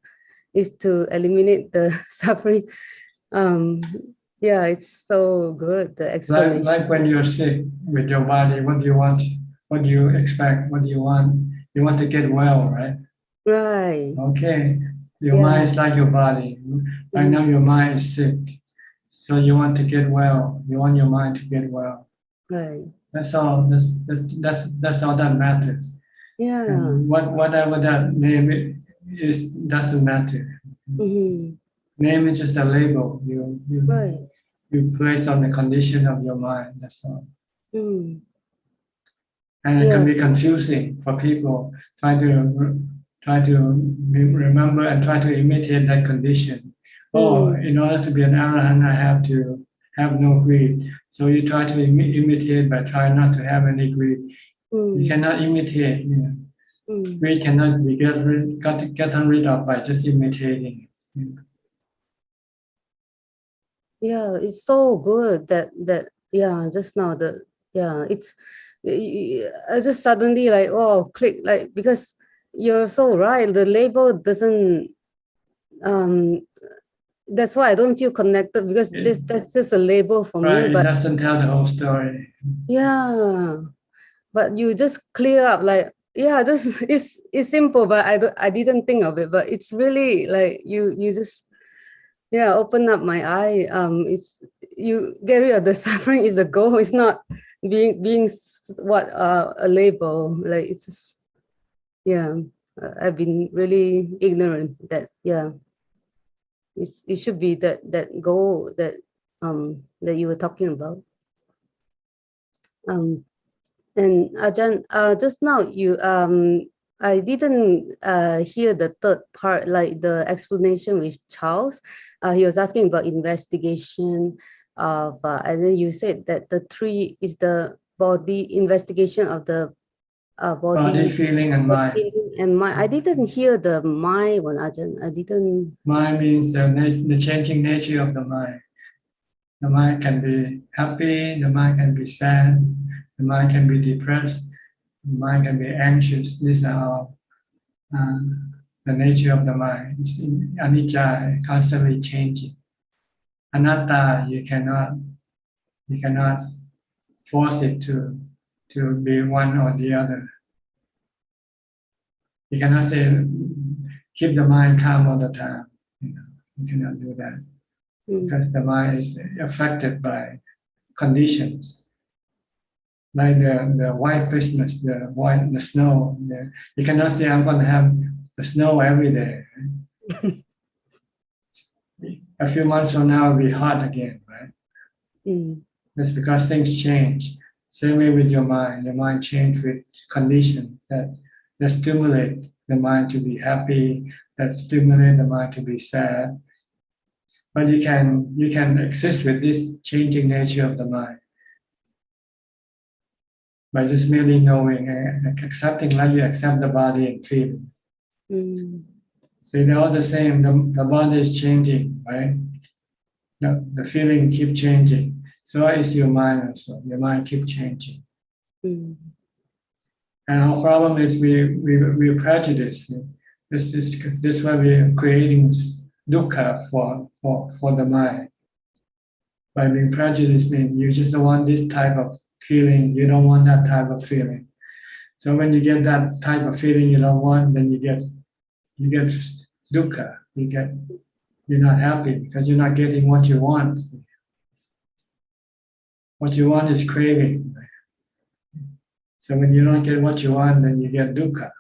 is to eliminate the suffering. Yeah, it's so good, the explanation. Like when you're sick with your body, what do you want? What do you expect? What do you want? You want to get well, right? Right. Okay. Your mind is like your body. Right now your mind is sick. So you want to get well. You want your mind to get well. Right. That's all. That's all that matters. Yeah. And whatever that name is doesn't matter. Name is just a label you place on the condition of your mind. That's all. And it can be confusing for people trying to remember and try to imitate that condition. Oh, in order to be an arahant, I have to have no greed. So you try to imitate by trying not to have any greed. You cannot imitate. You know. Greed cannot be gotten rid of by just imitating. Yeah, it's so good that just now it's I just suddenly like click, like, because you're so right, the label doesn't that's why I don't feel connected, because that's just a label for me, but it doesn't tell the whole story. Yeah, but you just clear up, like, yeah, just it's simple, but I didn't think of it, but it's really like you just open up my eye. It's you get rid of the suffering is the goal. It's not being what a label. Like, it's just I've been really ignorant that it should be that goal that you were talking about. And Ajahn, just now I didn't hear the third part, like the explanation with Charles. He was asking about investigation of, and then you said that the 3 is the body, investigation of the body, feeling, and mind. I didn't hear the mind one, Ajahn. I didn't. Mind means the changing nature of the mind. The mind can be happy, the mind can be sad, the mind can be depressed, the mind can be anxious. These are all the nature of the mind. It's anicca, constantly changing. Anatta, you cannot force it to be one or the other. You cannot say keep the mind calm all the time. You cannot do that, because the mind is affected by conditions. like the white Christmas, the snow. You cannot say I'm going to have the snow every day. A few months from now, it'll be hot again, right? That's because things change. Same way with your mind. Your mind change with conditions that stimulate the mind to be happy, that stimulate the mind to be sad. But you can exist with this changing nature of the mind by just merely knowing and accepting, like you accept the body and feeling. So they're all the same. The body is changing, right? The feeling keep changing. So is your mind also. Your mind keep changing. And our problem is we're prejudiced. This is why we're creating dukkha for the mind. By being prejudiced means you just don't want this type of feeling, you don't want that type of feeling. So when you get that type of feeling you don't want, then you get dukkha. You're not happy because you're not getting what you want. What you want is craving. So when you don't get what you want, then you get dukkha.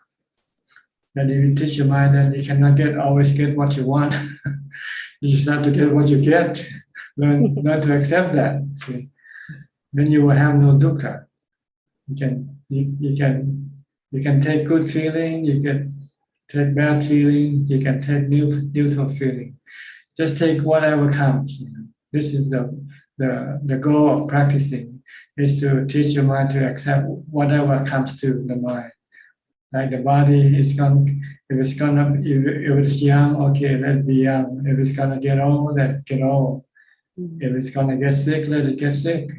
Then if you teach your mind that you cannot always get what you want, you just have to get what you get. Learn to accept that. See? Then you will have no dukkha. You can take good feeling, you can take bad feeling, you can take neutral feeling. Just take whatever comes. This is the goal of practicing, is to teach your mind to accept whatever comes to the mind. Like the body is if it's young, okay, let it be young. If it's gonna get old, let it get old. If it's gonna get sick, let it get sick.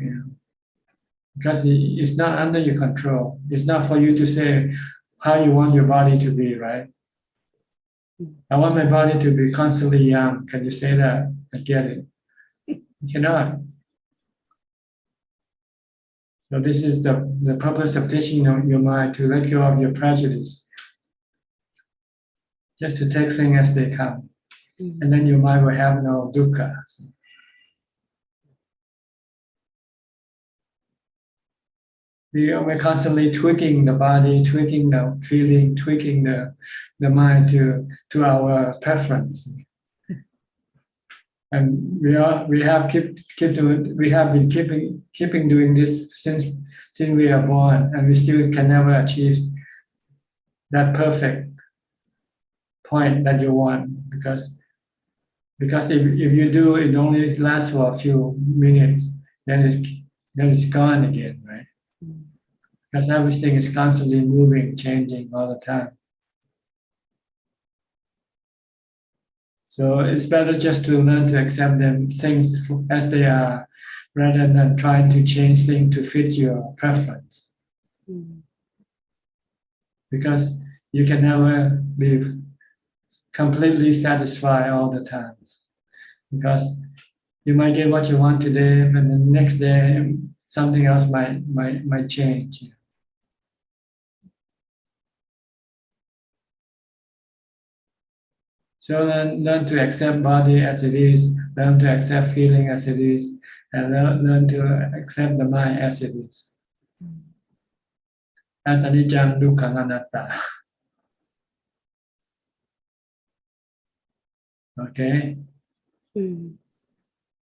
Because it's not under your control. It's not for you to say how you want your body to be, right? I want my body to be constantly young. Can you say that? I get it. You cannot. So this is the purpose of teaching your mind to let go of your prejudice. Just to take things as they come. And then your mind will have no dukkha. We're constantly tweaking the body, tweaking the feeling, tweaking the mind to our preference. And we have been keeping doing this since we are born, and we still can never achieve that perfect point that you want, because if you do, it only lasts for a few minutes, then it's gone again, right? Because everything is constantly moving, changing all the time. So it's better just to learn to accept things as they are, rather than trying to change things to fit your preference. Because you can never be completely satisfied all the time. Because you might get what you want today, but the next day something else might change. So learn to accept body as it is, learn to accept feeling as it is, and learn to accept the mind as it is. As anicca, dukkha, anatta. Okay. All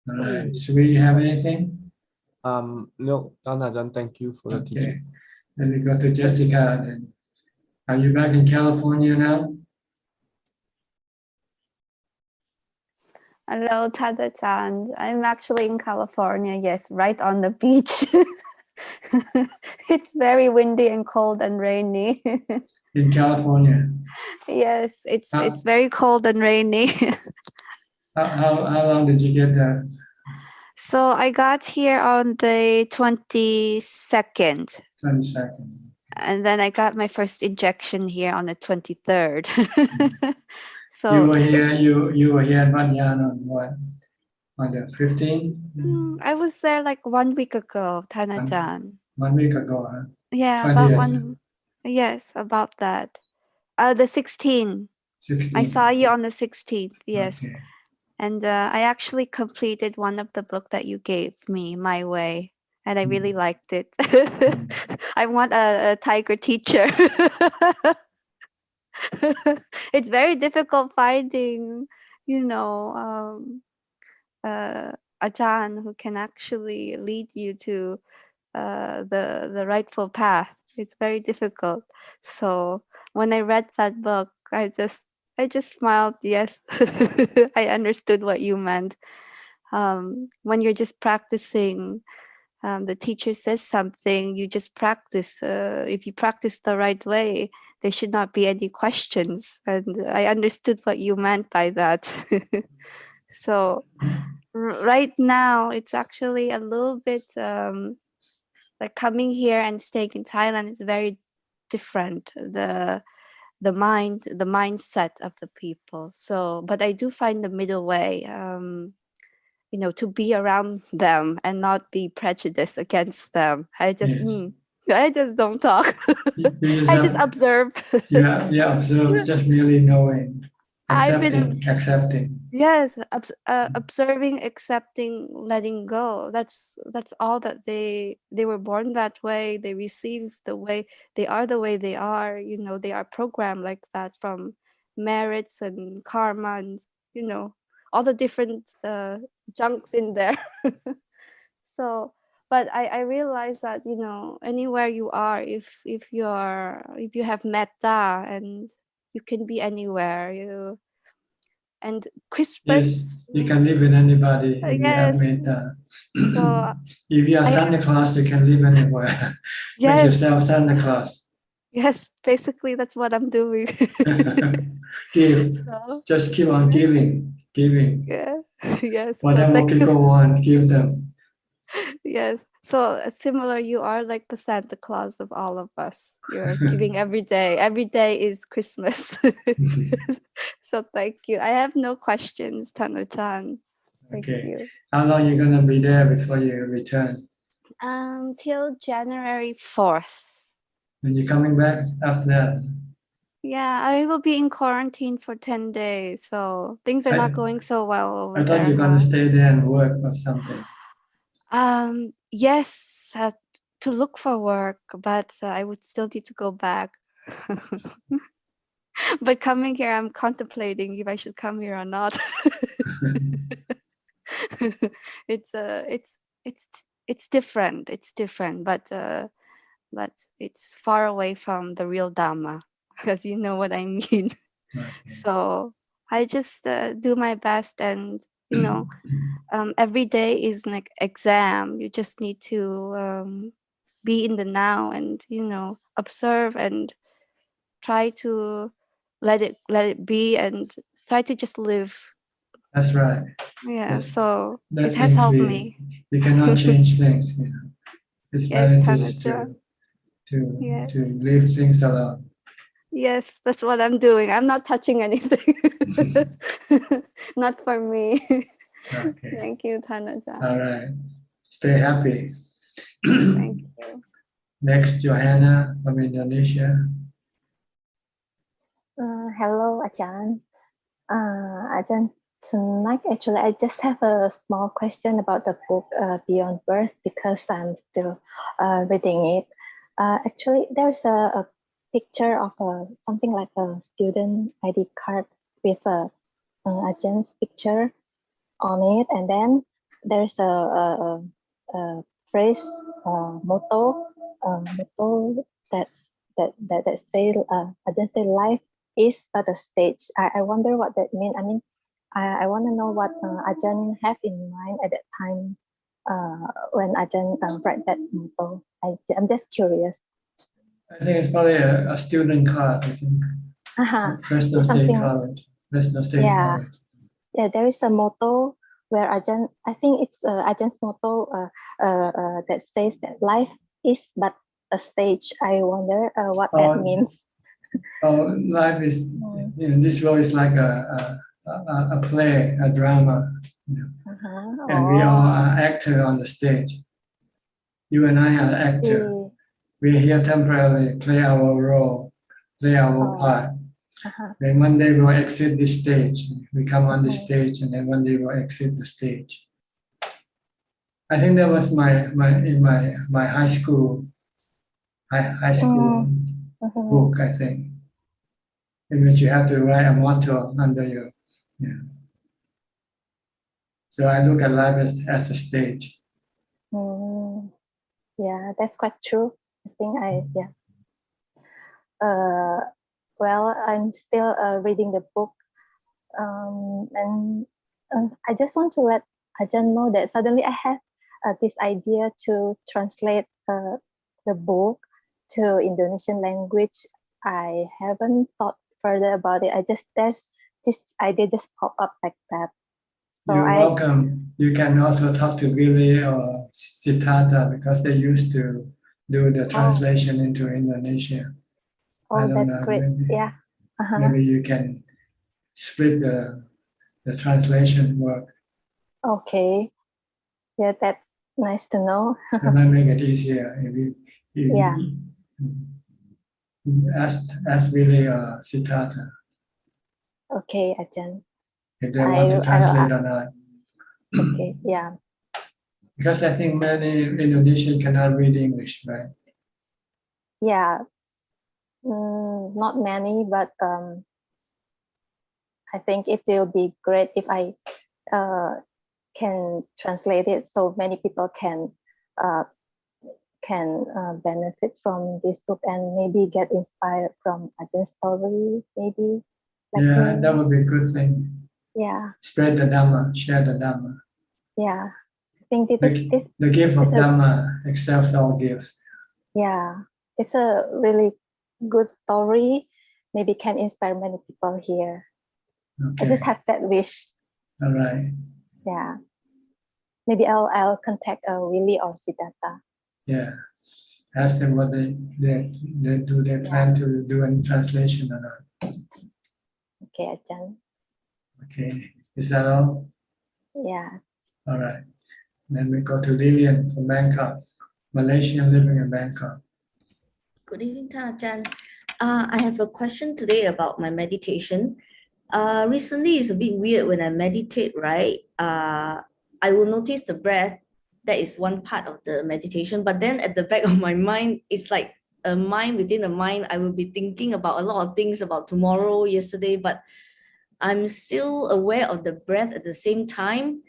right. So we have anything? No, Ajahn, thank you for the teaching. Then we go to Jessica. Then, are you back in California now? Hello, Tada-chan. I'm actually in California, yes, right on the beach. It's very windy and cold and rainy. In California? Yes, it's very cold and rainy. How long did you get there? So I got here on the 22nd. 22nd. And then I got my first injection here on the 23rd. So you were here. You were here at Wat Yannasangwararam on what? On the 15th? I was there like 1 week ago, Tana-chan. 1 week ago, huh? Yeah, about one. Yes, about that. The 16th. 16th. I saw you on the 16th. Yes. Okay. And I actually completed one of the book that you gave me, My Way. and I really liked it. I want a tiger teacher. It's very difficult finding, Ajahn who can actually lead you to the rightful path. It's very difficult. So when I read that book, I just smiled. Yes, I understood what you meant. When you're just practicing, the teacher says something, you just practice. If you practice the right way, there should not be any questions. And I understood what you meant by that. So right now, it's actually a little bit like coming here and staying in Thailand is very different. The mindset of the people. So, but I do find the middle way. To be around them and not be prejudiced against them. I just don't talk. I just observe. Yeah, observe, just merely knowing, accepting. Yes, observing, accepting, letting go. That's all that they were born that way. They receive the way they are. They are programmed like that from merits and karma and all the different junks in there. So, but I realize that anywhere you are, if you have metta, and you can be anywhere. And Christmas. Yes, you can live with anybody if you have metta. So if you are Santa Claus, you can live anywhere. Make yourself Santa Claus. Yes, basically that's what I'm doing. Give. Just keep on giving. Yeah. Yes. Whatever people want, give them. Yes. So similar, you are like the Santa Claus of all of us. You're giving every day. Every day is Christmas. So thank you. I have no questions, Tanu-chan. Thank you. How long are you gonna be there before you return? Till January 4th. When you're coming back after that? Yeah, I will be in quarantine for 10 days. So things are not going so well over there. I thought you're gonna stay there and work or something. Yes, to look for work, but I would still need to go back. But coming here, I'm contemplating if I should come here or not. It's different. It's different, but it's far away from the real Dhamma, because you know what I mean. Okay. So I just do my best, and every day is like exam. You just need to be in the now and observe and try to let it be and try to just live. That's right. Yeah, so that it has helped me. We cannot change things. It's Yes, better just to leave things alone. Yes, that's what I'm doing. I'm not touching anything. Not for me. Okay. Thank you, Tanajan. All right. Stay happy. Thank you. Next, Johanna from Indonesia. Hello, Ajahn. Ajahn, tonight actually I just have a small question about the book Beyond Birth, because I'm still reading it. Actually, there's a picture of something like a student ID card with Ajahn's picture on it, and then there's a phrase motto that say Ajahn say life is but a stage. I wonder what that means. I mean, I want to know what Ajahn had in mind at that time when Ajahn write that motto. I'm just curious. I think it's probably a student card, I think. Fresno State College. Fresno State College. Yeah, there is a motto where Ajahn, I think it's Ajahn's motto that says that life is but a stage. I wonder what that means. Life is, this role is like a play, a drama. And we all are actors on the stage. You and I are actors. We're here temporarily, play our role, play our part. Then one day we'll exit this stage. We come on the stage, and then one day we'll exit the stage. I think that was my high school book, I think, in which you have to write a motto under your, yeah. So I look at life as a stage. Yeah, that's quite true. I think yeah. Well, I'm still reading the book, and I just want to let Ajahn know that suddenly I have this idea to translate the book to Indonesian language. I haven't thought further about it. There's this idea just pop up like that. So You're welcome. You can also talk to Billy or Siddhartha because they used to do the translation into Indonesian. Oh, that's great. Yeah. Maybe you can split the translation work. Okay. Yeah, that's nice to know. It might make it easier if you ask Billy or Siddhartha. Okay, Ajahn. If they want to translate or not. Okay, yeah. Because I think many Indonesians cannot read English, right? Yeah. Not many, but I think it will be great if I can translate it so many people can benefit from this book and maybe get inspired from Ajah's story, maybe. Yeah, that would be a good thing. Yeah. Spread the Dhamma, share the Dhamma. Yeah. I think the gift of Dhamma accepts all gifts. Yeah. It's a really good story. Maybe can inspire many people here. Okay. I just have that wish. All right. Yeah. Maybe I'll contact Willie or Siddhartha. Yeah. Ask them what they plan to do in translation or not. Okay, Ajahn. Okay. Is that all? Yeah. All right. Then we go to Lillian from Bangkok, Malaysian living in Bangkok. Good evening, Ajahn. I have a question today about my meditation. Recently, it's a bit weird when I meditate, right? I will notice the breath. That is one part of the meditation. But then at the back of my mind, it's like a mind within a mind. I will be thinking about a lot of things about tomorrow, yesterday, but I'm still aware of the breath at the same time.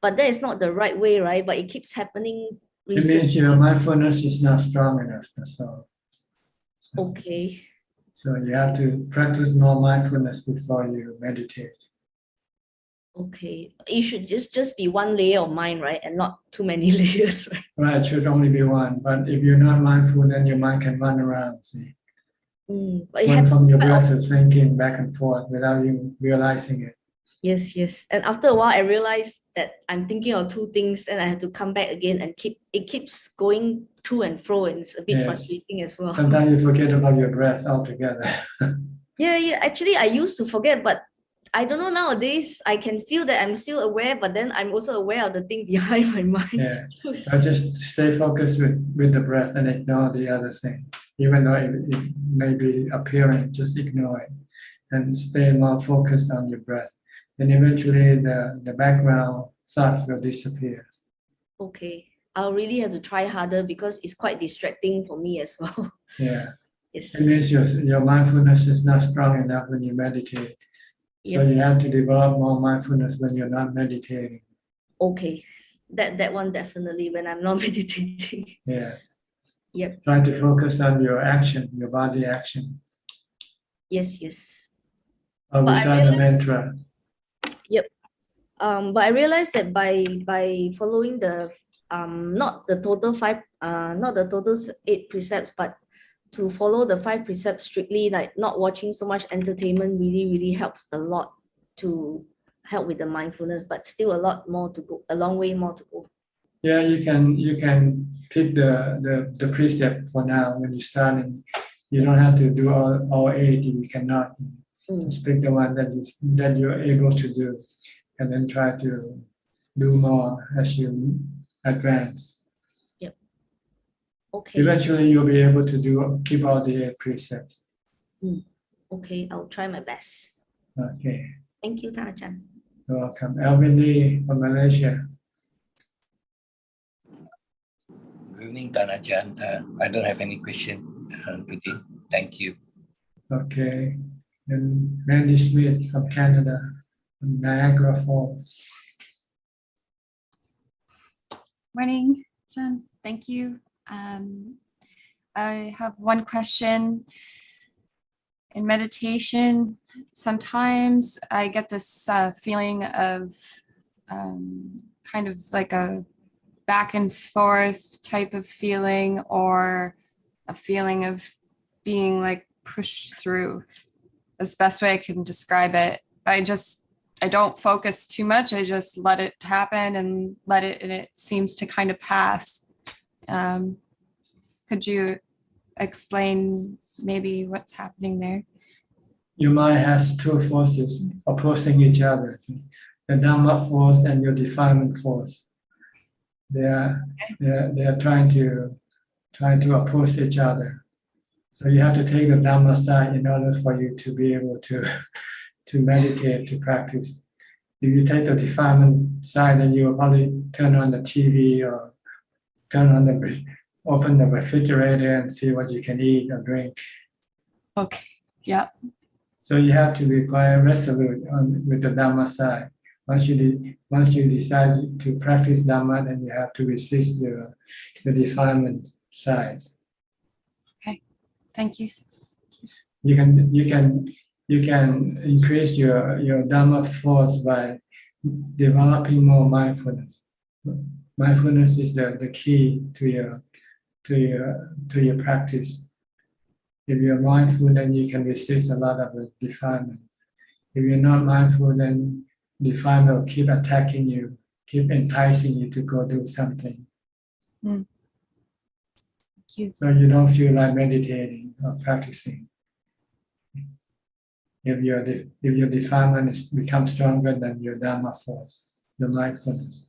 But that is not the right way, right? But it keeps happening recently. It means your mindfulness is not strong enough, that's all. Okay. So you have to practice more mindfulness before you meditate. Okay. It should just be one layer of mind, right? And not too many layers, right? Right, it should only be one. But if you're not mindful, then your mind can run around, see? Run from your breath to thinking back and forth without you realizing it. Yes, yes. And after a while, I realized that I'm thinking of two things and I have to come back again and it keeps going to and fro, and it's a bit frustrating as well. Sometimes you forget about your breath altogether. Yeah. Actually, I used to forget, but I don't know nowadays. I can feel that I'm still aware, but then I'm also aware of the thing behind my mind. Yeah. So just stay focused with the breath and ignore the other thing. Even though it may be appearing, just ignore it and stay more focused on your breath. And eventually the background thoughts will disappear. Okay. I'll really have to try harder because it's quite distracting for me as well. Yeah. Yes. It means your mindfulness is not strong enough when you meditate. So you have to develop more mindfulness when you're not meditating. Okay. That one definitely when I'm not meditating. Yeah. Yep. Try to focus on your action, your body action. Yes. Or recite a mantra. Yep. But I realized that by following the not the total 8 precepts, but to follow the 5 precepts strictly, like not watching so much entertainment really helps a lot to help with the mindfulness, but still a long way more to go. Yeah, you can pick the precept for now when you start, and you don't have to do all 8 if you cannot. Just pick the one that you're able to do, and then try to do more as you advance. Yep. Okay. Eventually, you'll be able to keep all the 8 precepts. Okay, I'll try my best. Okay. Thank you, Ajahn. You're welcome. Alvin Lee from Malaysia. Good evening, Ajahn. I don't have any question today. Thank you. Okay. And Randy Smith from Canada, from Niagara Falls. Morning, John. Thank you. I have one question. In meditation, sometimes I get this feeling of kind of like a back and forth type of feeling, or a feeling of being like pushed through. That's the best way I can describe it. I don't focus too much. I just let it happen and it seems to kind of pass. Could you explain maybe what's happening there? Your mind has two forces opposing each other, the Dhamma force and your defilement force. They are trying to oppose each other. So you have to take the Dhamma side in order for you to be able to meditate, to practice. If you take the defilement side, then you will probably turn on the TV or open the refrigerator and see what you can eat or drink. Okay. Yeah. So you have to be quite resolute with the Dhamma side. Once you decide to practice Dhamma, then you have to resist the defilement side. Okay. Thank you. You can increase your Dhamma force by developing more mindfulness. Mindfulness is the key to your practice. If you're mindful, then you can resist a lot of the defilement. If you're not mindful, then defilement will keep attacking you, keep enticing you to go do something. Thank you. So you don't feel like meditating or practicing. If your defilement becomes stronger than your Dhamma force, your mindfulness.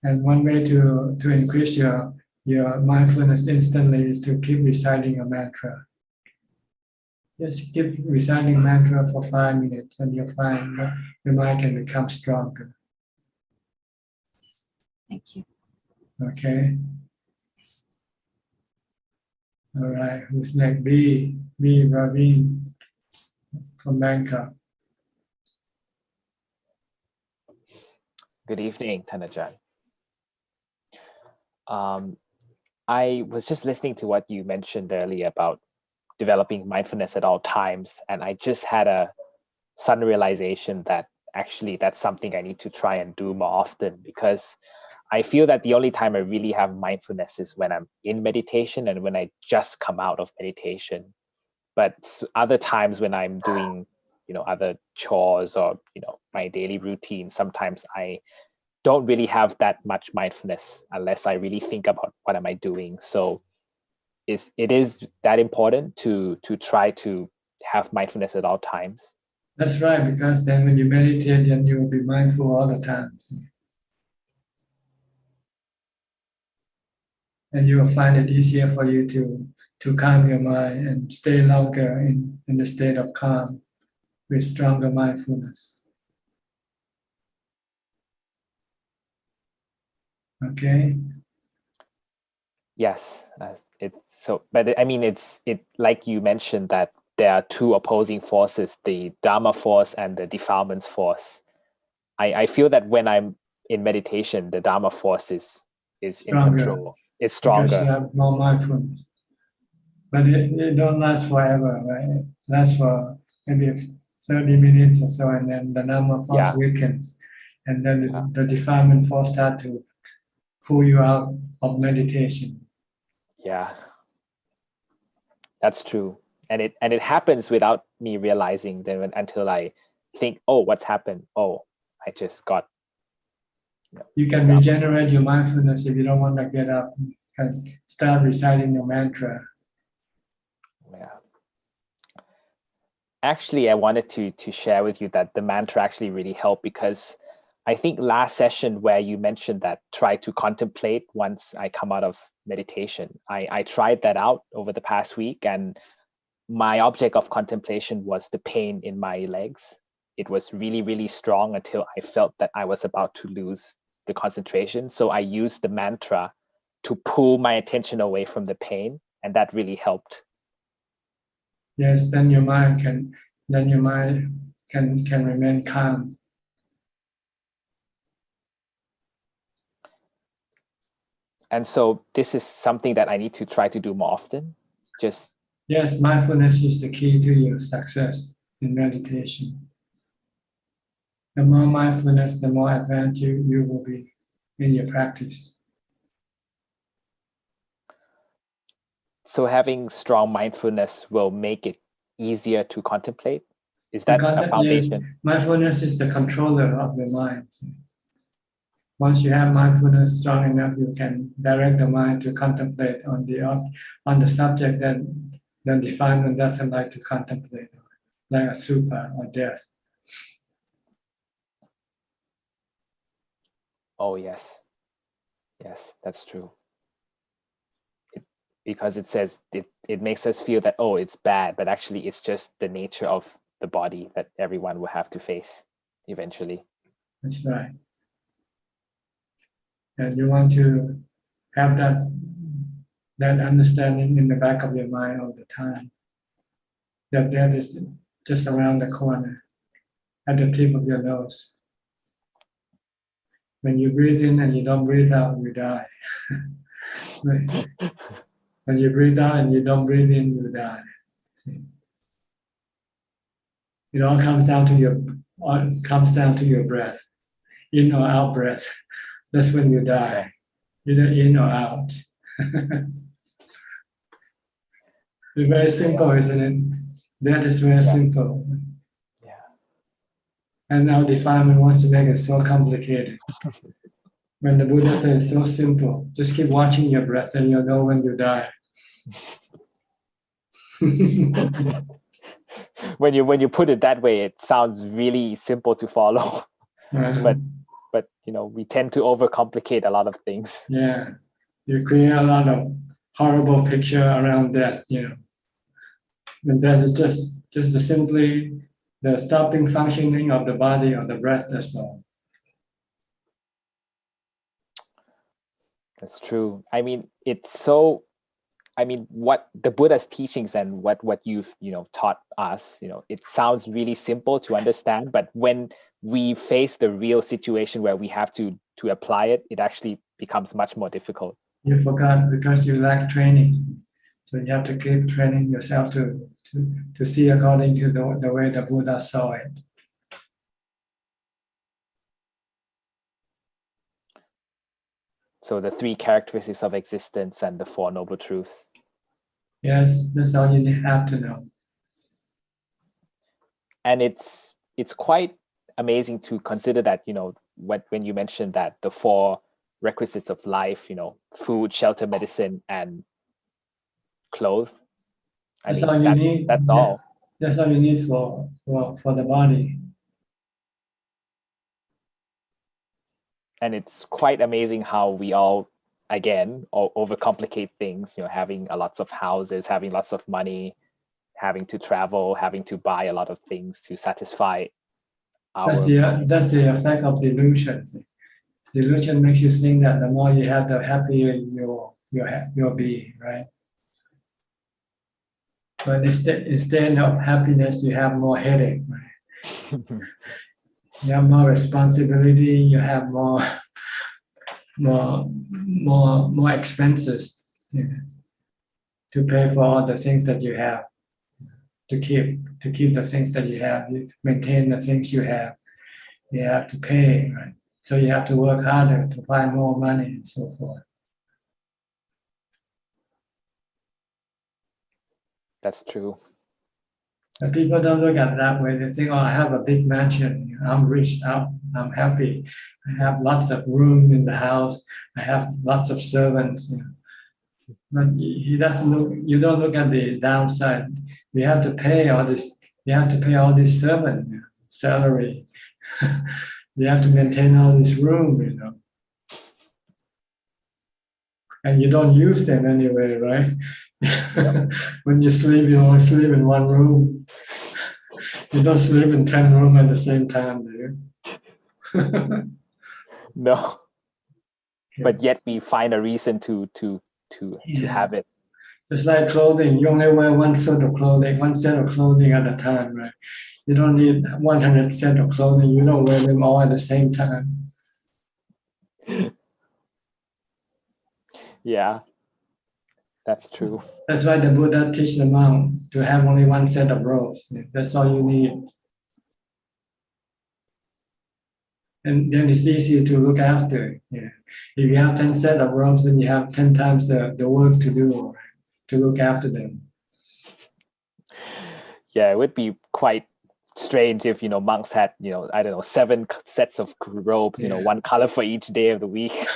And one way to increase your mindfulness instantly is to keep reciting a mantra. Just keep reciting mantra for 5 minutes and you'll find that your mind can become stronger. Thank you. Okay. All right. Who's next? B. Raveen from Bangkok. Good evening, Ajahn. I was just listening to what you mentioned earlier about developing mindfulness at all times, and I just had a sudden realization that actually that's something I need to try and do more often, because I feel that the only time I really have mindfulness is when I'm in meditation and when I just come out of meditation. But other times when I'm doing, other chores or, my daily routine, sometimes I don't really have that much mindfulness unless I really think about what am I doing. So it is that important to try to have mindfulness at all times. That's right, because then when you meditate, then you will be mindful all the time. And you will find it easier for you to calm your mind and stay longer in the state of calm with stronger mindfulness. Okay. Yes, it's so. But I mean, it's like you mentioned that there are two opposing forces: the Dhamma force and the defilements force. I feel that when I'm in meditation, the Dhamma force is stronger. In control. It's stronger because you have more mindfulness. But it don't last forever, right? It lasts for maybe 30 minutes or so, and then the Dhamma force weakens, and then the defilement force start to pull you out of meditation. Yeah, that's true, and it happens without me realizing then until I think, oh, what's happened? Oh, I just got. You can regenerate your mindfulness if you don't want to get up and start reciting your mantra. Yeah. Actually, I wanted to share with you that the mantra actually really helped, because I think last session where you mentioned that try to contemplate once I come out of meditation, I tried that out over the past week, and my object of contemplation was the pain in my legs. It was really, really strong until I felt that I was about to lose the concentration. So I used the mantra to pull my attention away from the pain, and that really helped. Yes, then your mind can remain calm. And so this is something that I need to try to do more often. Yes, mindfulness is the key to your success in meditation. The more mindfulness, the more advanced you will be in your practice. So having strong mindfulness will make it easier to contemplate? Is that a foundation? Yes, mindfulness is the controller of the mind. Once you have mindfulness strong enough, you can direct the mind to contemplate on the subject that the defilement doesn't like to contemplate, like a super or death. Oh, yes. Yes, that's true. Because it says it makes us feel that, oh, it's bad, but actually it's just the nature of the body that everyone will have to face eventually. That's right. And you want to have that understanding in the back of your mind all the time. That death is just around the corner, at the tip of your nose. When you breathe in and you don't breathe out, you die. When you breathe out and you don't breathe in, you die. It all comes down to your breath, in or out breath. That's when you die, either in or out. It's very simple, isn't it? That is very simple. Yeah. And our defilement wants to make it so complicated. When the Buddha says it's so simple, just keep watching your breath and you'll know when you die. When you put it that way, it sounds really simple to follow. But we tend to overcomplicate a lot of things. Yeah, you create a lot of horrible picture around death, And that is just simply the stopping functioning of the body or the breath, that's all. That's true. I mean, what the Buddha's teachings and what you've taught us, it sounds really simple to understand, but when we face the real situation where we have to apply it, it actually becomes much more difficult. You forgot because you lack training. So you have to keep training yourself to see according to the way the Buddha saw it. So the 3 characteristics of existence and the 4 noble truths. Yes, that's all you have to know. And it's quite amazing to consider that, when you mentioned that the 4 requisites of life, food, shelter, medicine, and clothes. That's all you need. That's all. That's all you need for the body. And it's quite amazing how we all, again, overcomplicate things, having lots of houses, having lots of money, having to travel, having to buy a lot of things to satisfy our... That's the effect of delusion. Delusion makes you think that the more you have, the happier you'll be, right? But instead of happiness, you have more headache, right? You have more responsibility. You have more expenses to pay for all the things that you have. To keep the things that you have, you maintain the things you have. You have to pay, right? So you have to work harder to find more money and so forth. That's true. But people don't look at it that way. They think, oh, I have a big mansion. I'm rich. I'm happy. I have lots of room in the house. I have lots of servants. But he doesn't look. You don't look at the downside. You have to pay all this. You have to pay all these servants salary. You have to maintain all this room, and you don't use them anyway, right? Yep. When you sleep, you only sleep in one room. You don't sleep in 10 rooms at the same time, do you? No. but yet we find a reason to have it. It's like clothing. You only wear one set of clothing at a time, right? You don't need 100 sets of clothing. You don't wear them all at the same time. Yeah, that's true. That's why the Buddha teach the monk to have only one set of robes. That's all you need. And then it's easy to look after. Yeah. If you have 10 sets of robes, then you have 10 times the work to do, to look after them. Yeah, it would be quite strange if, monks had, I don't know, 7 sets of robes, one color for each day of the week.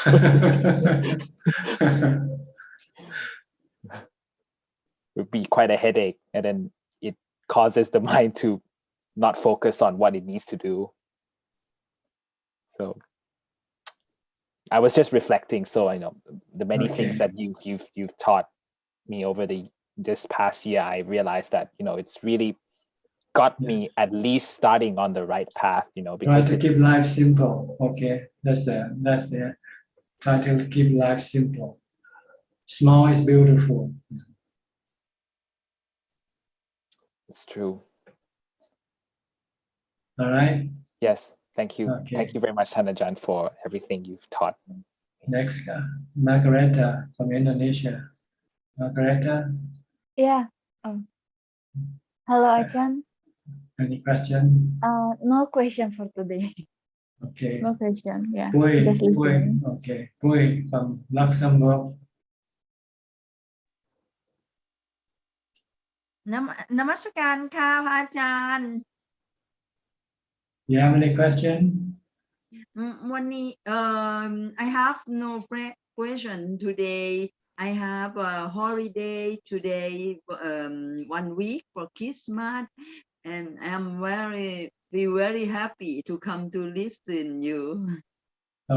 It would be quite a headache, and then it causes the mind to not focus on what it needs to do. So I was just reflecting. So I know the many things that you've taught me over this past year. I realized that it's really got me at least starting on the right path. Try to keep life simple. Okay, that's the. Try to keep life simple. Small is beautiful. It's true. All right. Yes. Thank you. Okay. Thank you very much, Ajahn, for everything you've taught. Next, Margareta from Indonesia. Margareta. Yeah. Hello, Ajahn. Any question? No question for today. Okay. No question. Yeah. Pui, Just listening. okay. Pui from Luxembourg. Namaskar ค่ะพระอาจารย์ You have any question? วันนี้I have no question today. I have a holiday today, 1 week for Christmas, and I'm very happy to come to listen you.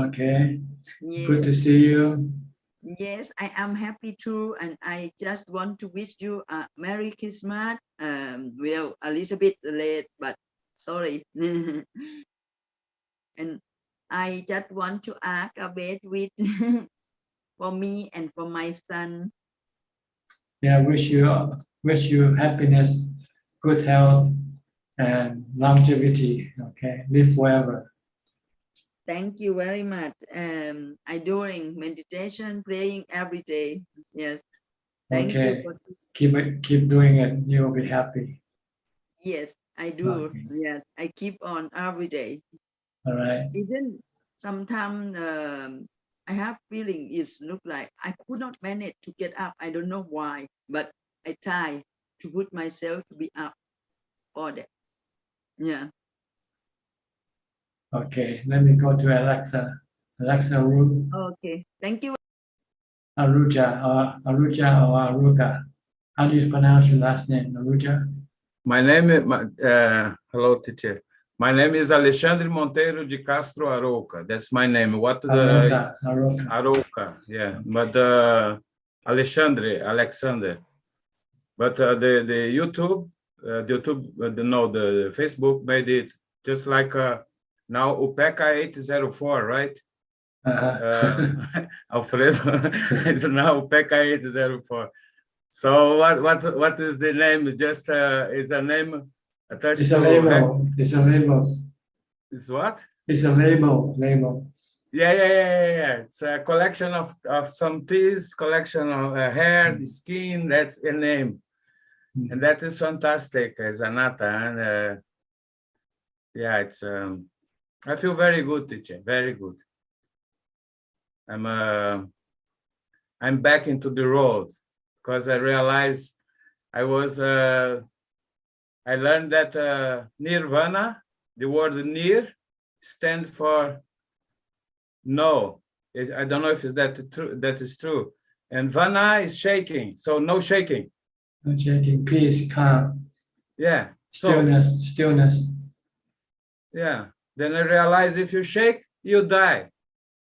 Okay. Yes. Good to see you. Yes, I am happy too, and I just want to wish you a Merry Christmas. Well, a little bit late, but sorry. And I just want to ask a bed with for me and for my son. Yeah, wish you happiness, good health, and longevity. Okay, live forever. Thank you very much. I doing meditation, praying every day. Yes. Thank you. For Keep doing it. You will be happy. Yes, I do. Okay. Yes, I keep on every day. All right. Even sometimes I have feeling it's look like I could not manage to get up. I don't know why, but I try to put myself to be up all that. Yeah. Okay, let me go to Alexa. Alexa, Okay, thank you. Aruja or Aruga. How do you pronounce your last name, Aruja? My name is, hello teacher. My name is Alexandre Monteiro de Castro Aroca. That's my name. What the Aroca, yeah. But Alexander. But the YouTube, the Facebook made it just like now UPECA 804, right? Alfredo is now UPECA 804. So what is the name? Just is a name attached It's a label. It's a label. It's what? It's a label. Yeah. It's a collection of some teas, collection of hair, the skin. That's a name, and that is fantastic, Zanata. And yeah, it's. I feel very good, teacher. Very good. I'm back into the road because I realized I learned that nirvana, the word nir, stands for no. I don't know if that is true. And vana is shaking, so no shaking. No shaking, peace, calm. Yeah. Stillness. Yeah. Then I realized if you shake, you die.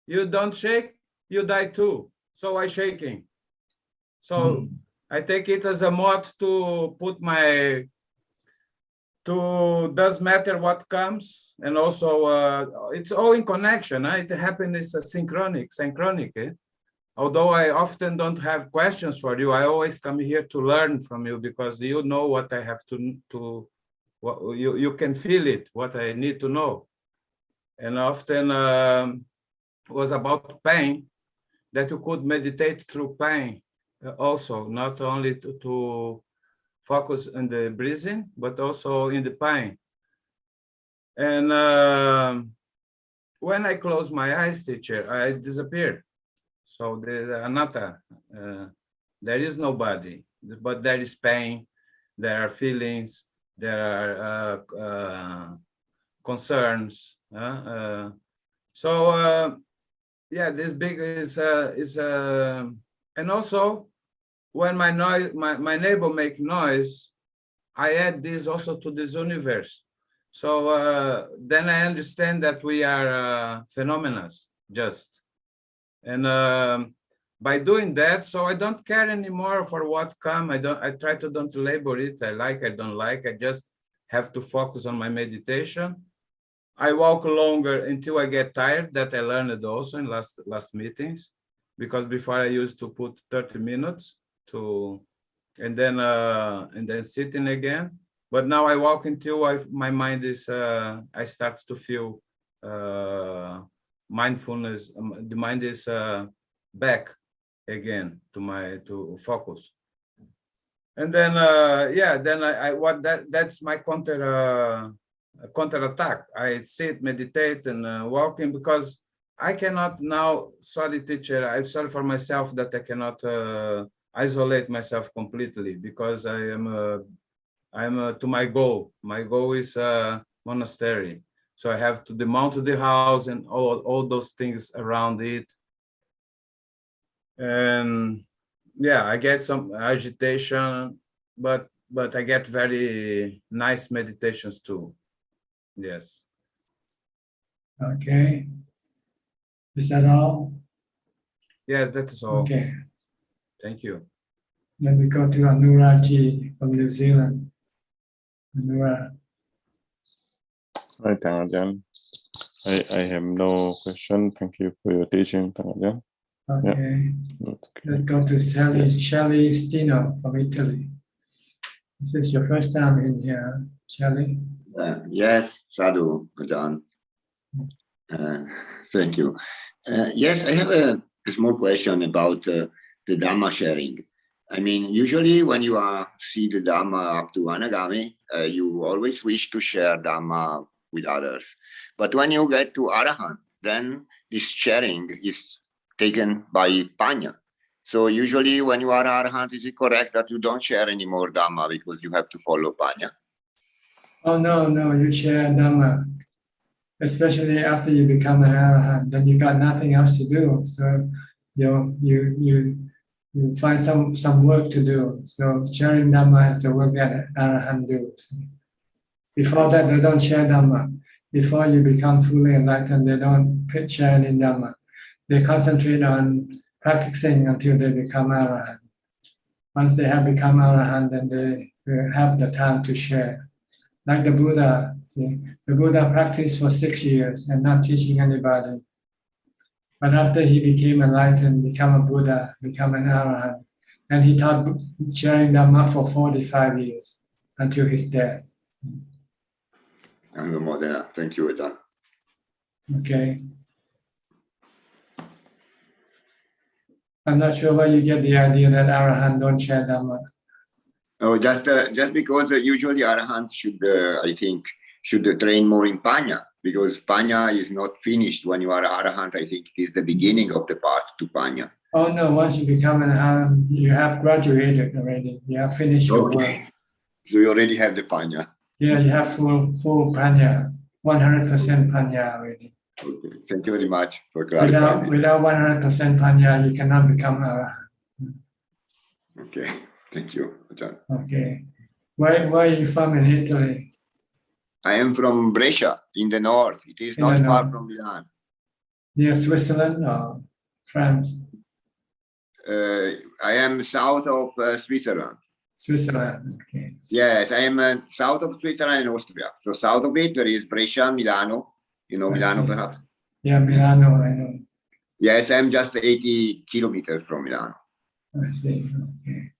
You don't shake, you die too. So I shaking. So I take it as a mode to put my does matter what comes, and also it's all in connection. It happens synchronic. Although I often don't have questions for you, I always come here to learn from you because you know what I have to what you can feel it, what I need to know. And often was about pain, that you could meditate through pain also, not only to focus on the breathing, but also in the pain. And when I close my eyes, teacher, I disappear. So the anatta, there is nobody, but there is pain, there are feelings, there are concerns. Yeah, this big is and also when my neighbor make noise, I add this also to this universe. So then I understand that we are phenomena just. And by doing that, so I don't care anymore for what come. I try to don't label it. I like, I don't like. I just have to focus on my meditation. I walk longer until I get tired. That I learned also in last meetings, because before I used to put 30 minutes and then sitting again. But now I walk until my mind is I start to feel mindfulness. The mind is back again to focus. And then yeah, then that's my counterattack. I sit, meditate, and walking, because I cannot now. Sorry, teacher. I'm sorry for myself that I cannot isolate myself completely, because I'm to my goal. My goal is monastery. So I have to demount the house and all those things around it. And yeah, I get some agitation, but I get very nice meditations too. Yes. Okay. Is that all? Yes, that is all. Okay. Thank you. Then we go to Anuraji from New Zealand. Anura. Hi, Ajahn. I have no question. Thank you for your teaching, Ajahn. Okay. Yeah. Let's go to Shelly Stino from Italy. This is your first time in here, Shelly? Yes, Sadhu, Ajahn. Thank you. Yes, I have a small question about the Dhamma sharing. I mean, usually when you see the Dhamma up to Anagami, you always wish to share Dhamma with others. But when you get to Arahant, then this sharing is taken by Panya. So usually when you are Arahant, is it correct that you don't share any more Dhamma because you have to follow Panya? Oh, no, you share Dhamma. Especially after you become an Arahant, then you got nothing else to do. So you find some work to do. So sharing Dhamma is the work that Arahant do. Before that, they don't share Dhamma. Before you become fully enlightened, they don't share any Dhamma. They concentrate on practicing until they become Arahant. Once they have become Arahant, then they will have the time to share. Like the Buddha. The Buddha practiced for 6 years and not teaching anybody. But after he became enlightened, become a Buddha, become an Arahant, and he taught sharing Dhamma for 45 years until his death. Thank you, Ajahn. Okay. I'm not sure where you get the idea that Arahant don't share Dhamma. Oh, just because usually Arahant should train more in Panya, because Panya is not finished when you are Arahant. I think it is the beginning of the path to Panya. Oh no, once you become an Arahant, you have graduated already. You have finished your work. So you already have the Panya. Yeah, you have full Panya, 100% Panya already. Okay. Thank you very much for clarifying. Without 100% Panya, you cannot become Arahant. Okay, thank you, Ajahn. Okay. Where are you from in Italy? I am from Brescia, in the north. It is not far from Milan. Near Switzerland or France? I am south of Switzerland. Switzerland. Okay. Yes, I am south of Switzerland and Austria. So south of it, there is Brescia, Milano. You know I Milano, see. perhaps? Yeah, Milano, I know. Yes, I'm just 80 kilometers from Milano. I see. Okay.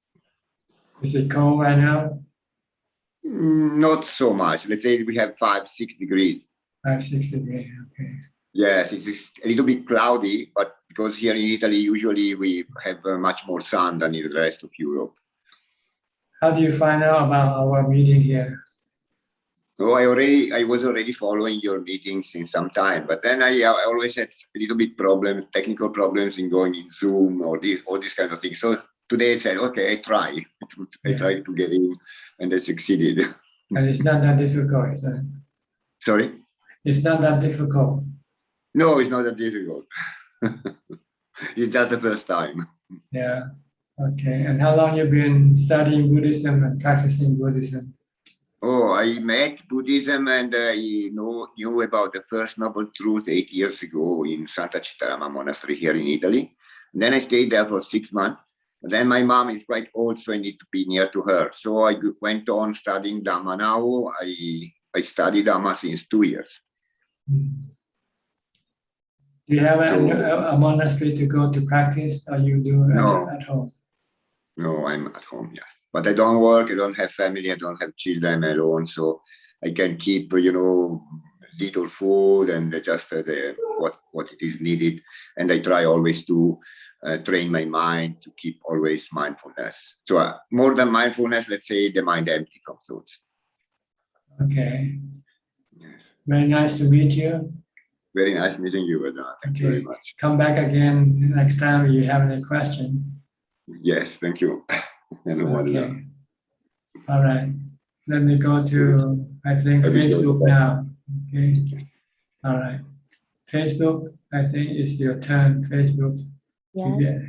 Is it cold right now? Not so much. Let's say we have 5-6 degrees. 5-6 degrees. Okay. Yes, it is a little bit cloudy, but because here in Italy, usually we have much more sun than in the rest of Europe. How do you find out about our meeting here? So I was already following your meetings in some time, but then I always had a little bit problems, technical problems in going in Zoom or all these kind of things. So today I said, okay, I try to get in, and I succeeded. And it's not that difficult, is it? Sorry? It's not that difficult. No, it's not that difficult. It's just the first time. Yeah. Okay. And how long you been studying Buddhism and practicing Buddhism? Oh, I met Buddhism and I knew about the First Noble Truth 8 years ago in Santa Citarama Monastery here in Italy. And then I stayed there for 6 months. And then my mom is quite old, so I need to be near to her. So I went on studying Dhamma now. I study Dhamma since 2 years. Do you have a monastery to go to practice, or you do at home? No, I'm at home, yes. But I don't work, I don't have family, I don't have children, I'm alone, so I can keep, little food and just what it is needed. And I try always to train my mind to keep always mindfulness. So more than mindfulness, let's say the mind empty from thoughts. Okay. Yes. Very nice to meet you. Very nice meeting you, Ajahn. Thank you very much. Come back again next time if you have any question. Yes, thank you. Okay. All right. Let me go to, I think, Facebook now. Okay. All right. Facebook, I think it's your turn, Facebook. Yes.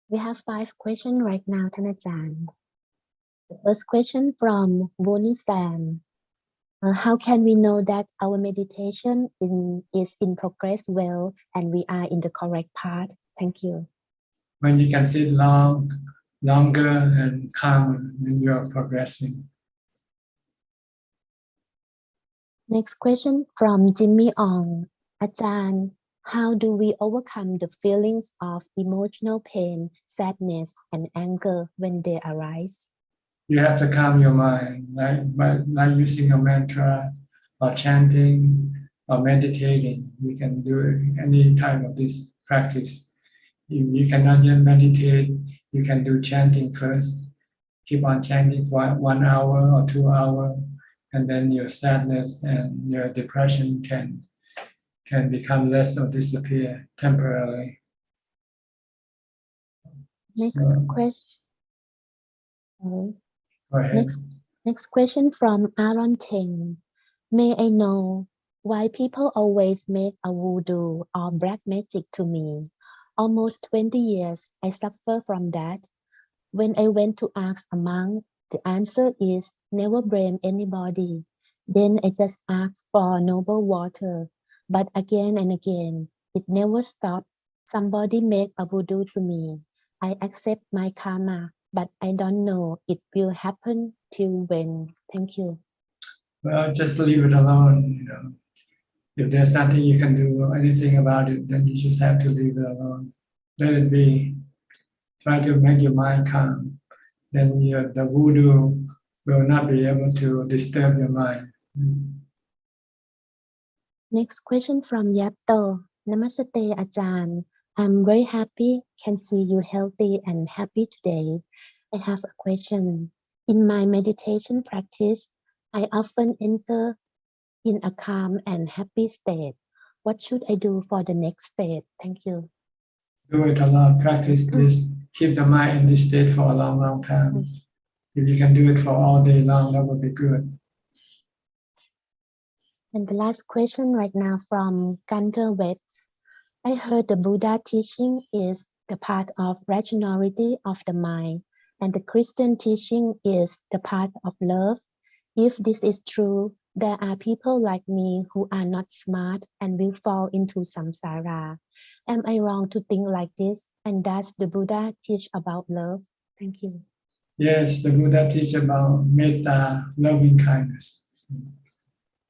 We have 5 questions right now, Ajahn. The first question from Bonnie Sam. How can we know that our meditation is in progress well and we are in the correct path? Thank you. When you can sit longer and calm when you are progressing. Next question from Jimmy Ong. Ajahn, how do we overcome the feelings of emotional pain, sadness, and anger when they arise? You have to calm your mind, by using a mantra or chanting or meditating. You can do any type of this practice. If you cannot yet meditate, you can do chanting first. Keep on chanting for 1 hour or 2 hours, and then your sadness and your depression can become less or disappear temporarily. Next question. Go ahead. Next question from Aaron Teng. May I know why people always make a voodoo or black magic to me? Almost 20 years, I suffer from that. When I went to ask a monk, the answer is never blame anybody. Then I just asked for noble water. But again and again, it never stopped. Somebody make a voodoo to me. I accept my karma, but I don't know it will happen till when. Thank you. Well, just leave it alone. If there's nothing you can do anything about it, then you just have to leave it alone. Let it be. Try to make your mind calm. Then the voodoo will not be able to disturb your mind. Next question from Yapto. Namaste, Ajahn. I'm very happy can see you healthy and happy today. I have a question. In my meditation practice, I often enter in a calm and happy state. What should I do for the next state? Thank you. Do it a lot. Practice this. Keep the mind in this state for a long, long time. If you can do it for all day long, that would be good. And the last question right now from Gunter Wetz. I heard the Buddha teaching is the path of rationality of the mind, and the Christian teaching is the path of love. If this is true, there are people like me who are not smart and will fall into samsara. Am I wrong to think like this? And does the Buddha teach about love? Thank you. Yes, the Buddha teach about metta, loving kindness.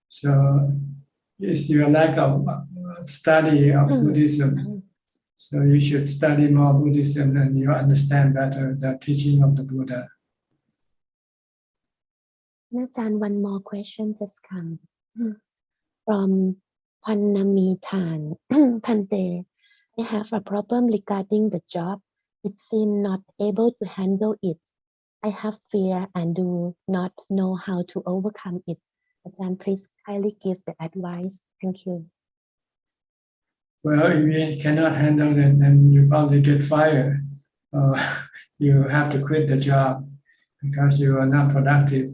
So it's your lack of study of Buddhism. So you should study more Buddhism and you understand better the teaching of the Buddha. Ajahn, one more question just come from Pannamitan. Pante, I have a problem regarding the job. It seems not able to handle it. I have fear and do not know how to overcome it. Ajahn, please kindly give the advice. Thank you. Well, if you cannot handle it, then you probably get fired. You have to quit the job because you are not productive.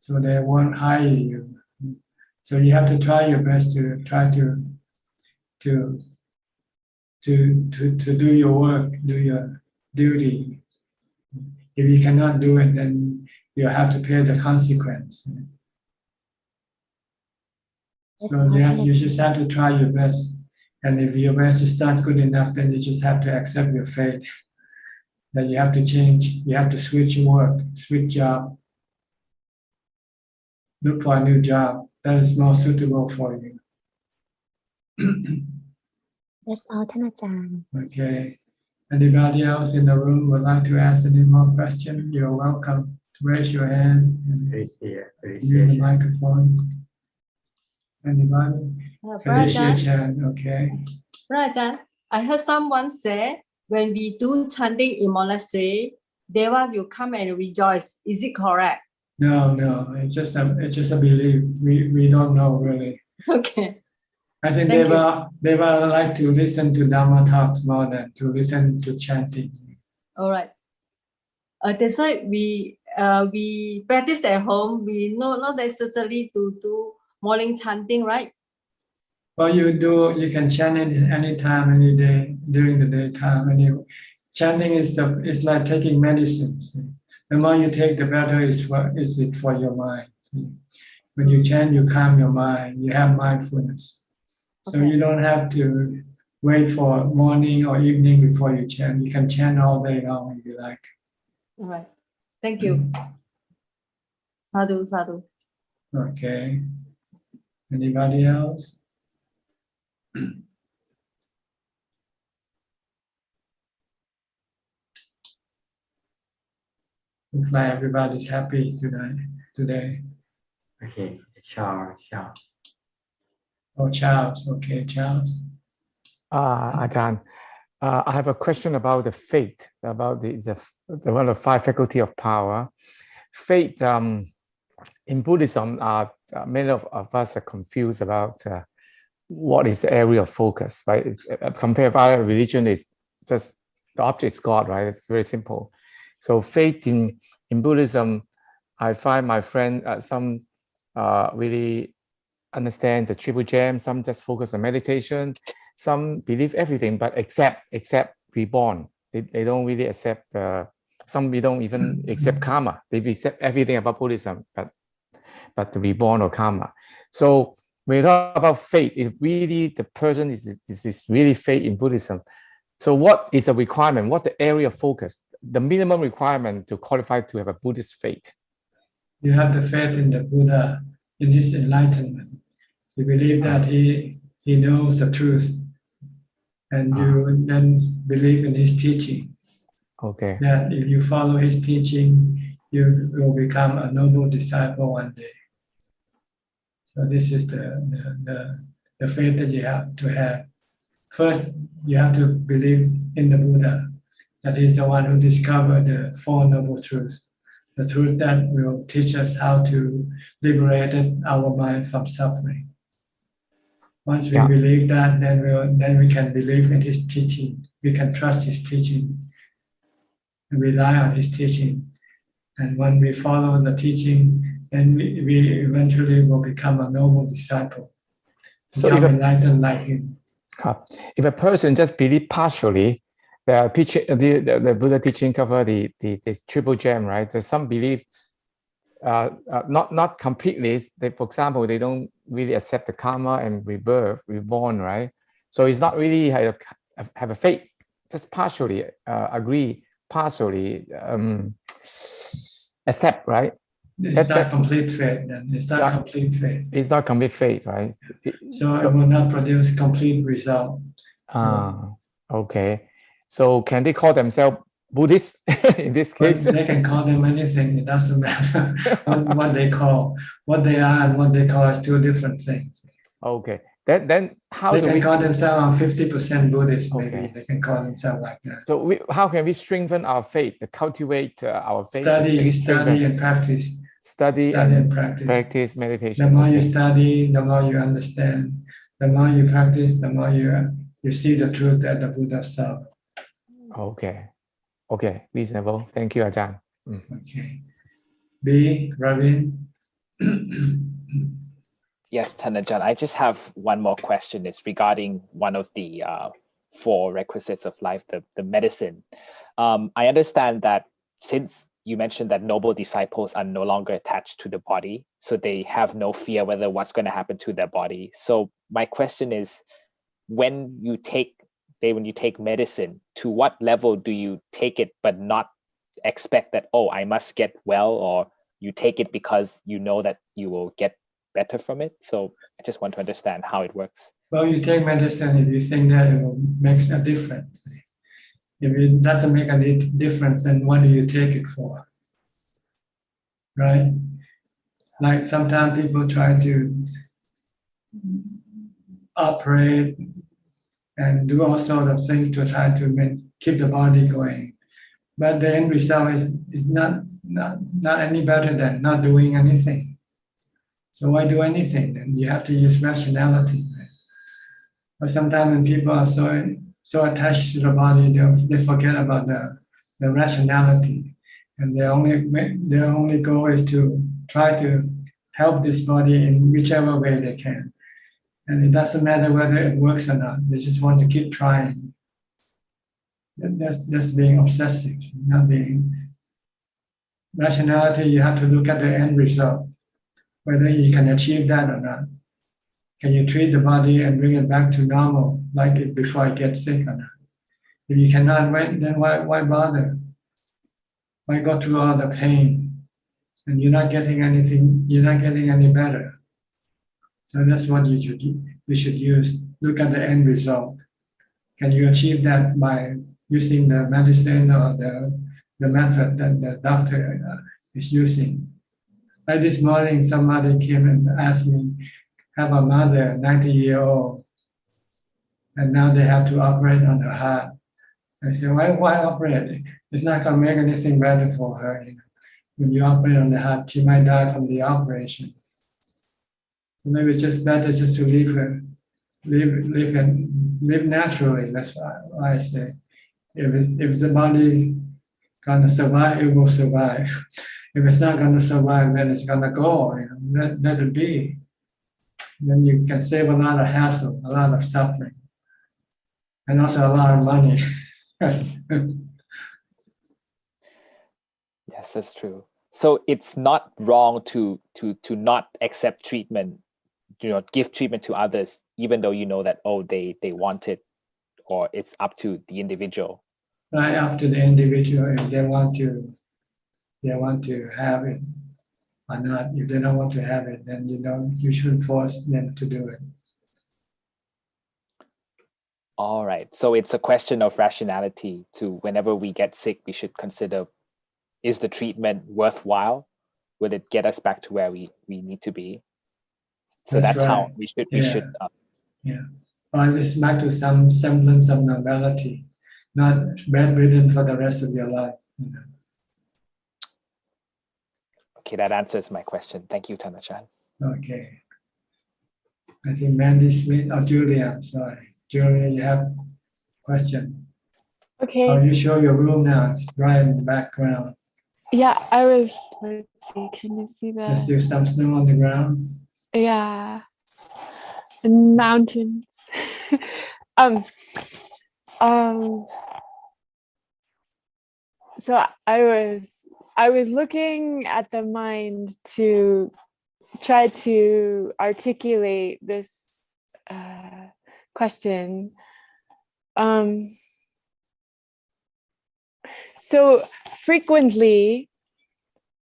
So they won't hire you. So you have to try your best to try to do your work, do your duty. If you cannot do it, then you have to pay the consequence. So you just have to try your best. And if your best is not good enough, then you just have to accept your fate. That you have to change, you have to switch work, switch job. Look for a new job that is more suitable for you. That's all,ท่านอาจารย์ Okay. Anybody else in the room would like to ask any more questions? You're welcome to raise your hand and use the microphone. Anybody? Felicia Chan, okay. Ajahn, I heard someone say when we do chanting in monastery, Deva will come and rejoice. Is it correct? No, it's just a belief. We don't know really. Okay. I think they will like to listen to Dhamma talks more than to listen to chanting. All right. That's why we practice at home. We not necessarily to do morning chanting, right? Well, you can chant it anytime, any day, during the daytime. Anyway, chanting is like taking medicine. See? The more you take, the better is it for your mind. See? When you chant, you calm your mind. You have mindfulness. So you don't have to wait for morning or evening before you chant. You can chant all day long if you like. All right. Thank you. Sadhu, sadhu. Okay. Anybody else? Looks like everybody's happy today. Okay, Charles. Oh, Charles. Okay, Charles. Ajahn, I have a question about the faith, about the one of the five faculty of power. Faith in Buddhism, many of us are confused about what is the area of focus, right? Compared to other religion, is just the object is God, right? It's very simple. So faith in Buddhism, I find my friend some really understand the triple gem, some just focus on meditation, some believe everything, but except reborn. They don't really accept some we don't even accept karma. They accept everything about Buddhism, but the reborn or karma. So when you talk about faith, if really the person is really faith in Buddhism, so what is the requirement? What the area of focus? The minimum requirement to qualify to have a Buddhist faith? You have the faith in the Buddha, in his enlightenment. You believe that he knows the truth, and you then believe in his teaching. Okay. That if you follow his teaching, you will become a noble disciple one day. So this is the faith that you have to have. First, you have to believe in the Buddha, that he's the one who discovered the Four Noble Truths, the truth that will teach us how to liberate our mind from suffering. Once we believe that, then we can believe in his teaching. We can trust his teaching and rely on his teaching. And when we follow the teaching, then we eventually will become a noble disciple, become enlightened like him. If a person just believe partially, the Buddha teaching cover this triple gem, right? There's some belief, not completely. For example, they don't really accept the karma and rebirth, reborn, right? So it's not really have a faith, just partially agree, partially accept, right? It's not complete faith. Then it's not complete faith. It's not complete faith, right? So it will not produce complete result. Okay. So can they call themselves Buddhists in this case? Well, they can call them anything. It doesn't matter what they call. What they are and what they call is two different things. Okay. Then how they do can we call themselves 50% Buddhist? Maybe Okay. they can call themselves like that. So how can we strengthen our faith, cultivate our faith? Study and practice. Study and practice meditation. The more you study, the more you understand. The more you practice, the more you see the truth that the Buddha saw. Okay. Okay. Reasonable. Thank you, Ajahn. Okay. B. Ravin. Yes, Thanajan, I just have one more question. It's regarding one of the 4 requisites of life, the medicine. I understand that since you mentioned that noble disciples are no longer attached to the body, so they have no fear whether what's going to happen to their body. So my question is, when you take medicine, to what level do you take it but not expect that, oh, I must get well, or you take it because you know that you will get better from it? So I just want to understand how it works. Well, you take medicine if you think that it will make a difference. If it doesn't make any difference, then what do you take it for? Right? Like sometimes people try to operate and do all sorts of things to try to keep the body going. But the end result is not any better than not doing anything. So why do anything? Then you have to use rationality. Right? But sometimes when people are so attached to the body, they forget about the rationality, and their only goal is to try to help this body in whichever way they can. And it doesn't matter whether it works or not. They just want to keep trying. That's being obsessive, not being rationality. You have to look at the end result, whether you can achieve that or not. Can you treat the body and bring it back to normal like it before it gets sick or not? If you cannot, then why bother? Why go through all the pain? And you're not getting anything, you're not getting any better. So that's what you should use. Look at the end result. Can you achieve that by using the medicine or the method that the doctor is using? Like this morning, somebody came and asked me, have a mother, 90-year-old, and now they have to operate on her heart. I said, why operate? It's not going to make anything better for her. You know? When you operate on the heart, she might die from the operation. So maybe it's just better just to leave her, live naturally. That's why I say, if the body gonna survive, it will survive. If it's not gonna survive, then it's gonna go. You know, let it be. Then you can save a lot of hassle, a lot of suffering, and also a lot of money. Yes, that's true. So it's not wrong to not accept treatment, give treatment to others, even though you know that, oh, they want it, or it's up to the individual. Right, up to the individual if they want to have it or not. If they don't want to have it, then you shouldn't force them to do it. All right. So it's a question of rationality. To whenever we get sick, we should consider, is the treatment worthwhile? Will it get us back to where we need to be? So that's right. how we should. Or just back to some semblance of normality, not bedridden for the rest of your life. You know. Okay, that answers my question. Thank you, Thanachan. Okay. I think Mandy Smith or Julia, sorry. Julia, you have a question? Okay. Oh, you show your room now. It's bright in the background. Yeah, let's see, can you see that? There's still some snow on the ground. Yeah. The mountains. So I was looking at the mind to try to articulate this question. So frequently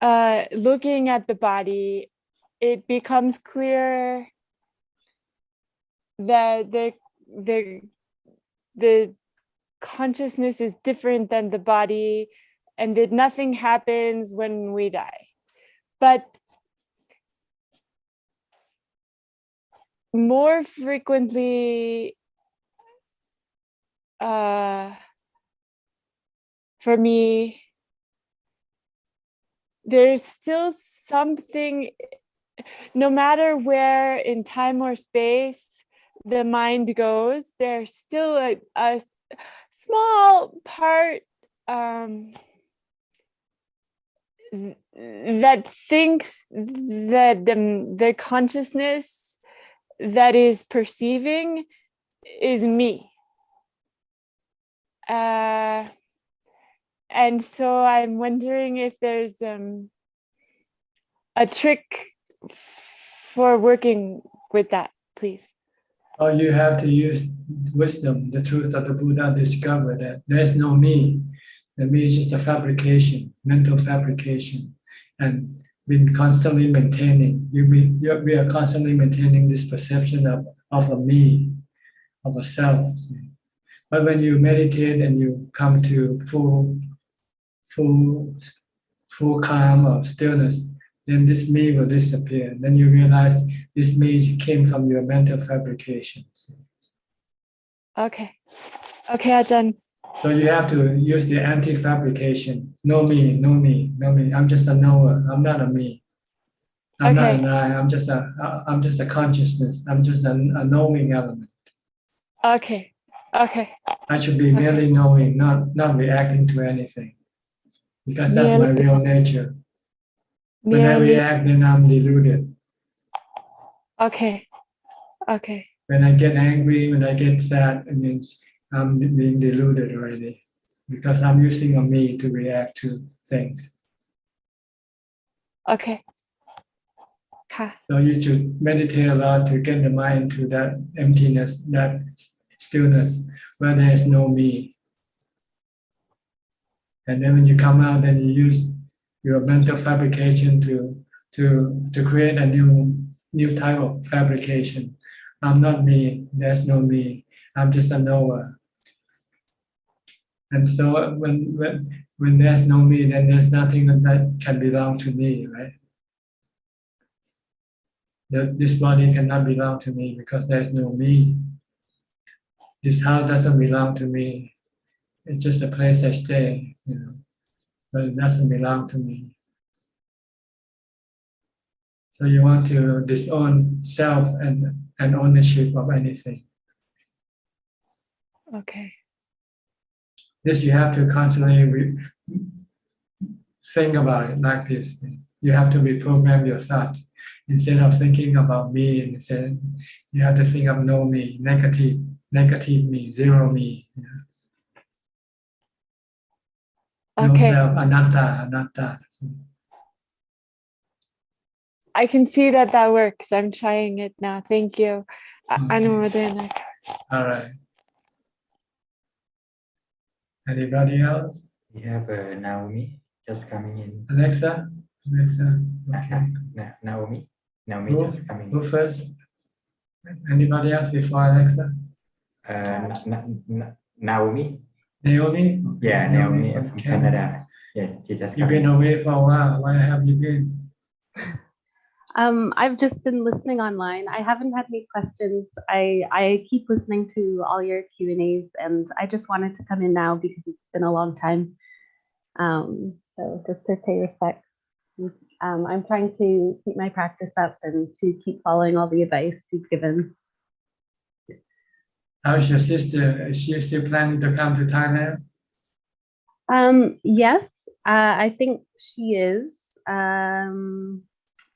looking at the body, it becomes clear that the consciousness is different than the body, and that nothing happens when we die. But more frequently, for me, there's still something, no matter where in time or space the mind goes, there's still a small part that thinks that the consciousness that is perceiving is me. And so I'm wondering if there's a trick for working with that, please. Or you have to use wisdom, the truth of the Buddha, discover that there's no me. The me is just a fabrication, mental fabrication, and been constantly maintaining. We are constantly maintaining this perception of a me, of a self. But when you meditate and you come to full calm or stillness, then this me will disappear. Then you realize this me came from your mental fabrications. Okay, Ajahn. So you have to use the anti-fabrication. No me, no me, no me. I'm just a knower. I'm not a me. I'm not an I. I'm just a consciousness. I'm just a knowing element. Okay. I should be merely knowing, not reacting to anything, because that's my real nature. When I react, then I'm deluded. Okay. When I get angry, when I get sad, it means I'm being deluded already, because I'm using a me to react to things. Okay. So you should meditate a lot to get the mind to that emptiness, that stillness, where there is no me. And then when you come out, then you use your mental fabrication to create a new type of fabrication. I'm not me. There's no me. I'm just a knower. And so when there's no me, then there's nothing that can belong to me, right? This body cannot belong to me because there's no me. This house doesn't belong to me. It's just a place I stay, but it doesn't belong to me. So you want to disown self and ownership of anything. Okay. This you have to constantly think about it like this. You have to reprogram your thoughts. Instead of thinking about me, instead you have to think of no me, negative me, zero me. No self, anatta. I can see that works. I'm trying it now. Thank you. Okay. All right. Anybody else? We have Naomi just coming in. Alexa. Okay. Naomi just coming in. Who first? Anybody else before Alexa? Naomi. Naomi? Yeah, Naomi from Canada. Yeah, she just. You've been away for a while. Where have you been? I've just been listening online. I haven't had any questions. I keep listening to all your Q&As, and I just wanted to come in now because it's been a long time. So just to pay respect. I'm trying to keep my practice up and to keep following all the advice you've given. How's your sister? Is she still planning to come to Thailand? Yes, I think she is.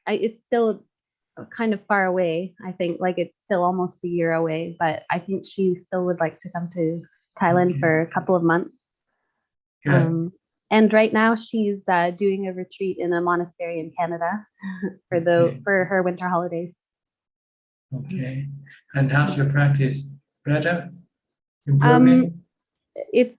It's still kind of far away. I think like it's still almost a year away, but I think she still would like to come to Thailand for a couple of months. And right now she's doing a retreat in a monastery in Canada for her winter holidays. Okay. And how's your practice? Better? Improving? it's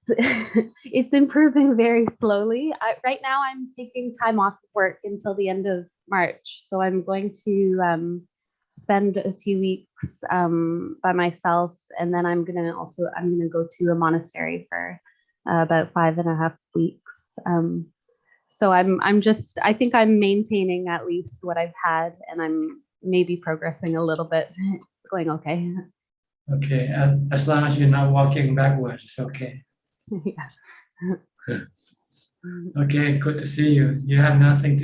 it's improving very slowly. Right now, I'm taking time off work until the end of March, so I'm going to spend a few weeks by myself, and then I'm gonna go to a monastery for about 5.5 weeks. So I think I'm maintaining at least what I've had, and I'm maybe progressing a little bit. It's going okay. Okay, and as long as you're not walking backwards, it's okay. Yeah. Okay, good to see you. You have nothing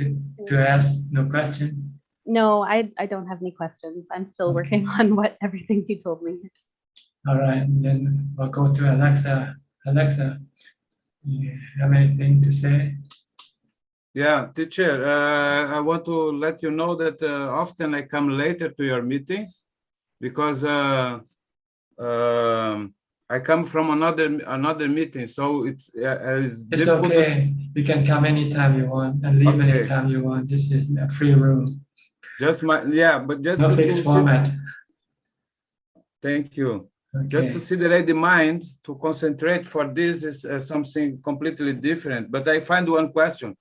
to ask, no question? No, I don't have any questions. I'm still working on everything you told me. All right, then we'll go to Alexa. Alexa, you have anything to say? Yeah, teacher, I want to let you know that often I come later to your meetings because I come from another meeting, so it's difficult. Okay. You can come anytime you want and leave anytime you want. This is a free room. Just no fixed format. Thank you. Okay. Just to see the ready mind to concentrate for this is something completely different. But I find one question.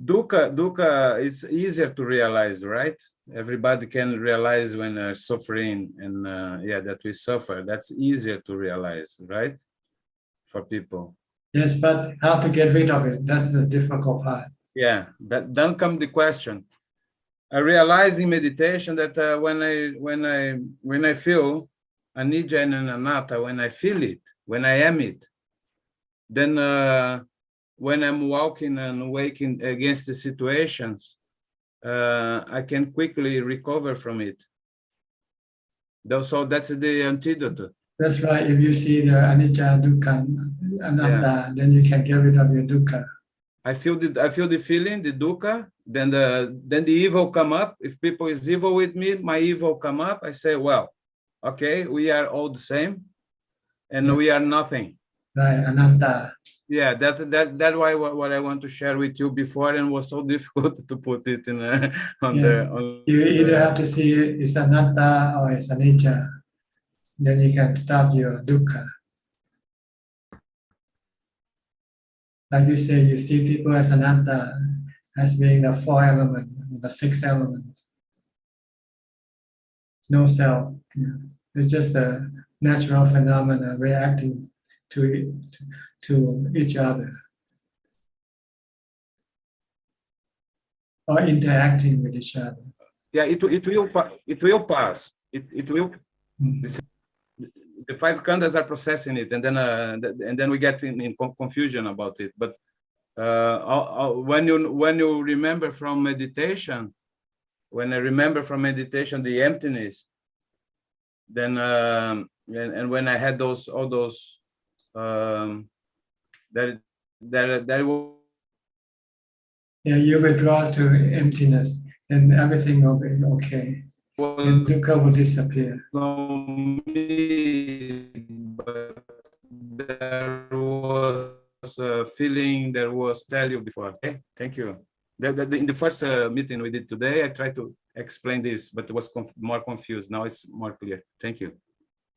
Dukkha is easier to realize, right? Everybody can realize when they're suffering and that we suffer. That's easier to realize, right? For people. Yes, but how to get rid of it? That's the difficult part. Yeah, then come the question. I realize in meditation that when I feel anicca and anatta, when I feel it, when I am it, then when I'm walking and waking against the situations, I can quickly recover from it. So that's the antidote. That's right. If you see the anicca, dukkha, anatta, then you can get rid of your dukkha. I feel the feeling, the dukkha. Then the evil come up. If people is evil with me, my evil come up. I say, well, okay, we are all the same, and we are nothing. Right, anatta. Yeah, that why what I want to share with you before, and was so difficult to put it in you either have to see it's anatta or it's anicca. Then you can stop your dukkha. Like you say, you see people as anatta, as being the 4 elements, the 6 elements. No self. It's just a natural phenomena reacting to each other. Or interacting with each other. Yeah, it will pass. It will. The 5 khandhas are processing it, and then we get in confusion about it. But when you remember from meditation, when I remember from meditation the emptiness, then and when I had all those that will. Yeah, you withdraw to emptiness, then everything will be okay. And dukkha will disappear. But there was a feeling, there was tell you before. Okay, thank you. In the first meeting we did today, I tried to explain this, but it was more confused. Now it's more clear. Thank you.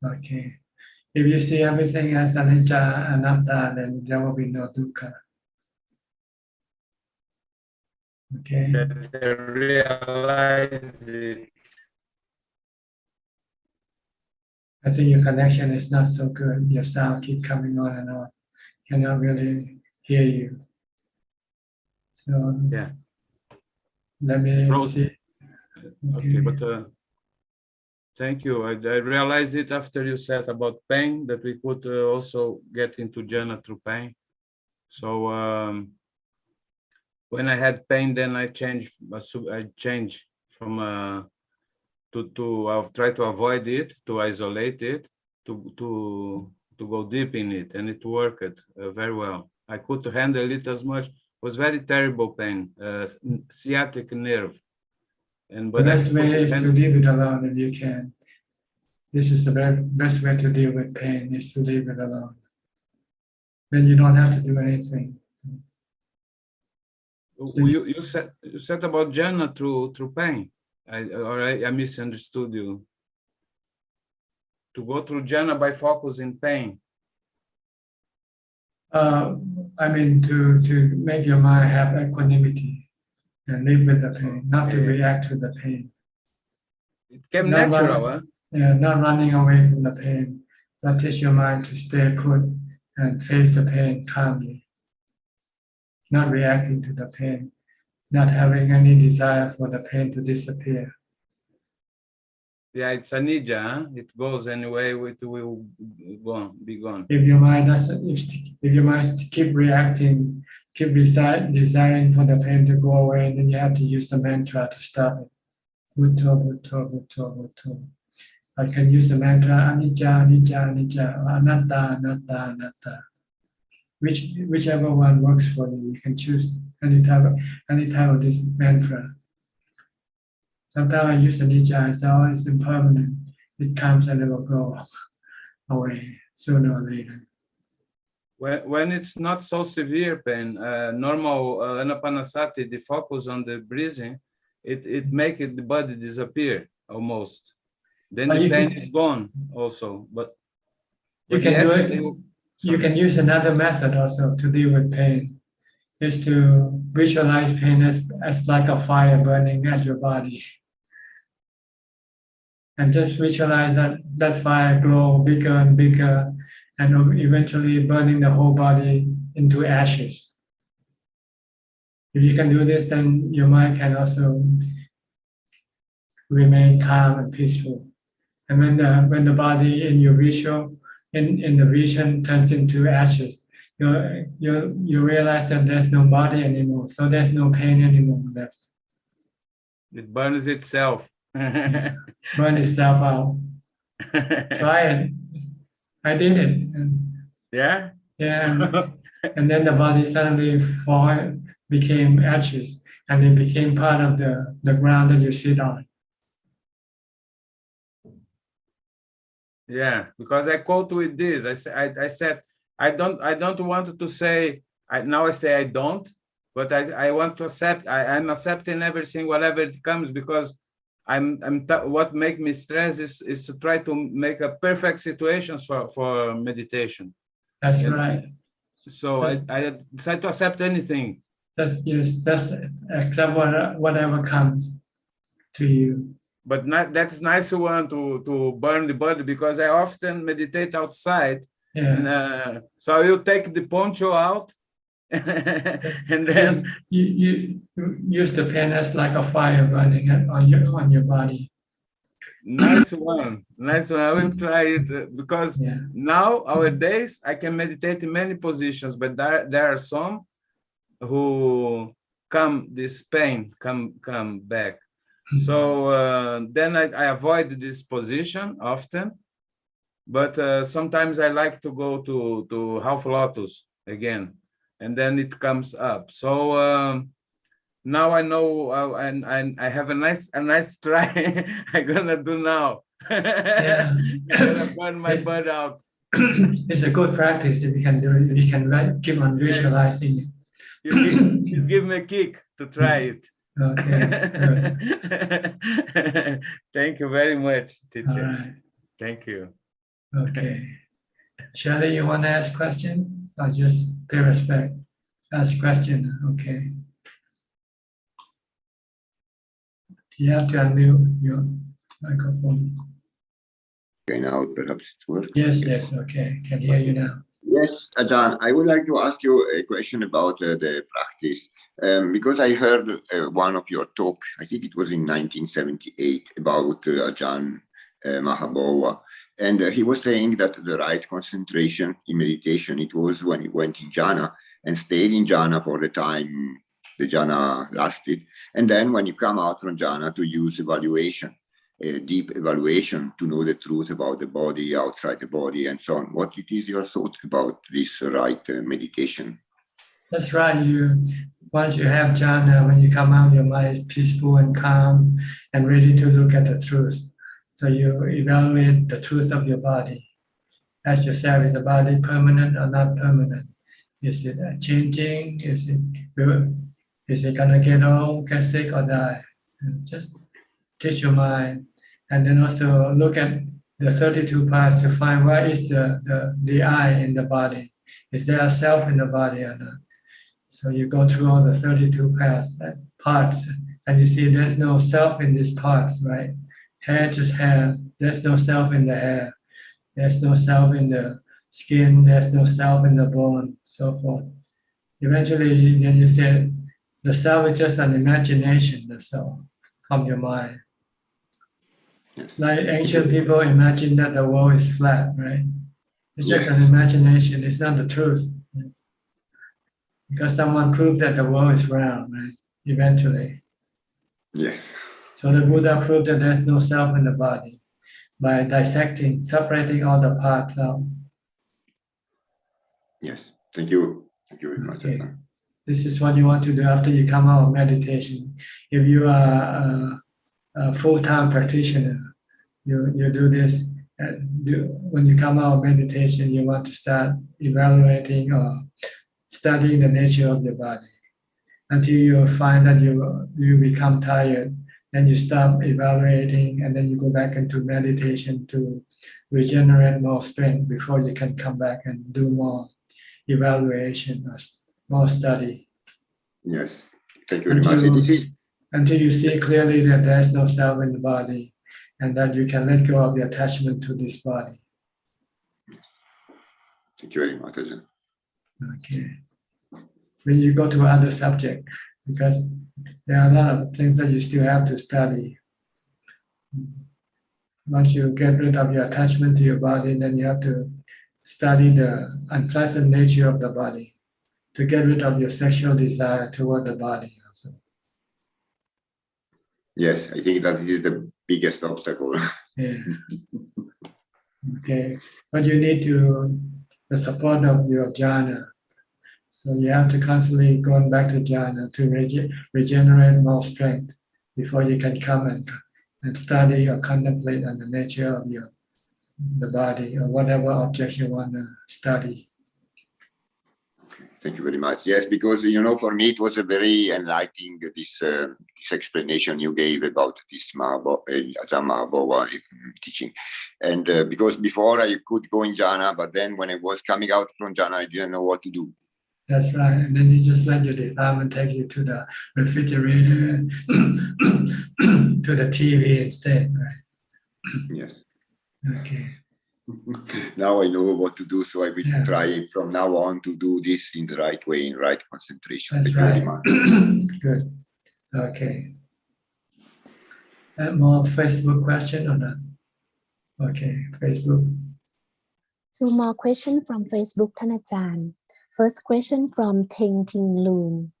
Okay. If you see everything as anicca, anatta, then there will be no dukkha. Okay. That I realize it. I think your connection is not so good. Your sound keep coming on and on. Cannot really hear you. So yeah. Let me see. Okay, but thank you. I realized it after you said about pain, that we could also get into jhana through pain. So when I had pain, then I changed from I've tried to avoid it, to isolate it, to go deep in it, and it worked very well. I could handle it as much. It was very terrible pain, sciatic nerve. The best way is to leave it alone if you can. This is the best way to deal with pain, is to leave it alone. Then you don't have to do anything. You said about jhana through pain. I misunderstood you. go through jhana by focusing pain? I mean, to make your mind have equanimity and live with the pain, not to react to the pain. It came natural, huh? Yeah, not running away from the pain, but teach your mind to stay put and face the pain calmly, not reacting to the pain, not having any desire for the pain to disappear. Yeah, it's a nija, huh? It goes anyway, it will be gone. If your mind doesn't, if your mind keep reacting, keep desiring for the pain to go away, then you have to use the mantra to stop it. Bhutto, bhutto, bhutto, bhutto. I can use the mantra anicca, anicca, anicca, or anatta, anatta, anatta. Whichever one works for you, you can choose any type of this mantra. Sometimes I use anicca, I say, oh, it's impermanent. It comes and it will go away sooner or later. When it's not so severe pain, normal anapanasati, the focus on the breathing, it makes the body disappear almost. Then the pain is gone also. But you can do it. You can use another method also to deal with pain. Is to visualize pain as like a fire burning at your body. And just visualize that fire grow bigger and bigger and eventually burning the whole body into ashes. If you can do this, then your mind can also remain calm and peaceful. And when the body in your visual, in the vision turns into ashes, you realize that there's no body anymore, so there's no pain anymore left. It burns itself. Burn itself out. Try it. I did it. Yeah? Yeah. And then the body suddenly became ashes, and it became part of the ground that you sit on. Yeah, because I quote with this. I said I don't want to say. Now I say I don't, but I want to accept. I'm accepting everything, whatever it comes, because what makes me stress is to try to make a perfect situations for meditation. That's right. So I decide to accept anything. Just accept whatever comes to you. But that's nice one to burn the body, because I often meditate outside. Yeah. And, so I will take the poncho out, and then you use the pain as like a fire burning on your body. Nice one. I will try it, because nowadays I can meditate in many positions, but there are some who this pain come back. So then I avoid this position often, but sometimes I like to go to half lotus again, and then it comes up. So now I know, and I have a nice try. I'm gonna do now. Yeah. I'm gonna burn my butt out. It's a good practice if you can do it. You can keep on visualizing it. Just give me a kick to try it. Okay. Thank you very much, teacher. All right. Thank you. Okay. Shelley, you want to ask question? Or just pay respect? Ask question. Okay. You have to unmute your microphone. Okay, now perhaps it works. Yes, okay. Can hear you now. Yes, Ajahn, I would like to ask you a question about the practice. Because I heard one of your talk, I think it was in 1978, about Ajahn Mahabhava. And he was saying that the right concentration in meditation, it was when he went in jhana and stayed in jhana for the time the jhana lasted. And then when you come out from jhana, to use evaluation, deep evaluation, to know the truth about the body, outside the body, and so on. What is your thought about this right meditation? That's right. Once you have jhana, when you come out, your mind is peaceful and calm and ready to look at the truth. So you evaluate the truth of your body. Ask yourself, is the body permanent or not permanent? Is it changing? Is it gonna get old, get sick, or die? And just teach your mind, and then also look at the 32 parts to find where is the I in the body. Is there a self in the body or not? So you go through all the 32 parts and you see there's no self in these parts, right? Hair, just hair. There's no self in the hair. There's no self in the skin. There's no self in the bone, so forth. Eventually, then you say the self is just an imagination, the self from your mind. Like ancient people imagine that the world is flat, right? It's just an imagination. It's not the truth. Because someone proved that the world is round, right? Eventually. Yes. So the Buddha proved that there's no self in the body by dissecting, separating all the parts out. Yes. Thank you. Thank you very much. Okay. This is what you want to do after you come out of meditation. If you are a full-time practitioner, you do this. When you come out of meditation, you want to start evaluating or studying the nature of your body until you find that you become tired. Then you stop evaluating, and then you go back into meditation to regenerate more strength before you can come back and do more evaluation, more study. Yes, thank you very much. Until you see clearly that there is no self in the body, and that you can let go of the attachment to this body. Thank you very much, Ajahn. Okay. When you go to other subject, because there are a lot of things that you still have to study. Once you get rid of your attachment to your body, then you have to study the unpleasant nature of the body to get rid of your sexual desire toward the body also. Yes, I think that is the biggest obstacle. Yeah. Okay. But you need the support of your jhana. So you have to constantly go back to jhana to regenerate more strength before you can come and study or contemplate on the nature of the body or whatever object you want to study. Thank you very much. Yes, because for me it was a very enlightening this explanation you gave about this Ajahn Mahavawa teaching, and because before I could go in jhana, but then when I was coming out from jhana, I didn't know what to do. That's right, and then you just let your defilement take you to the refrigerator, to the TV instead, right? Yes. Okay. Now I know what to do, so I will try from now on to do this in the right way, in right concentration. That's Thank you right. very much. Good. Okay. More Facebook question or not? Okay, Facebook. Two more questions from Facebook,ท่านอาจารย์ First question from Ting Ting Loon.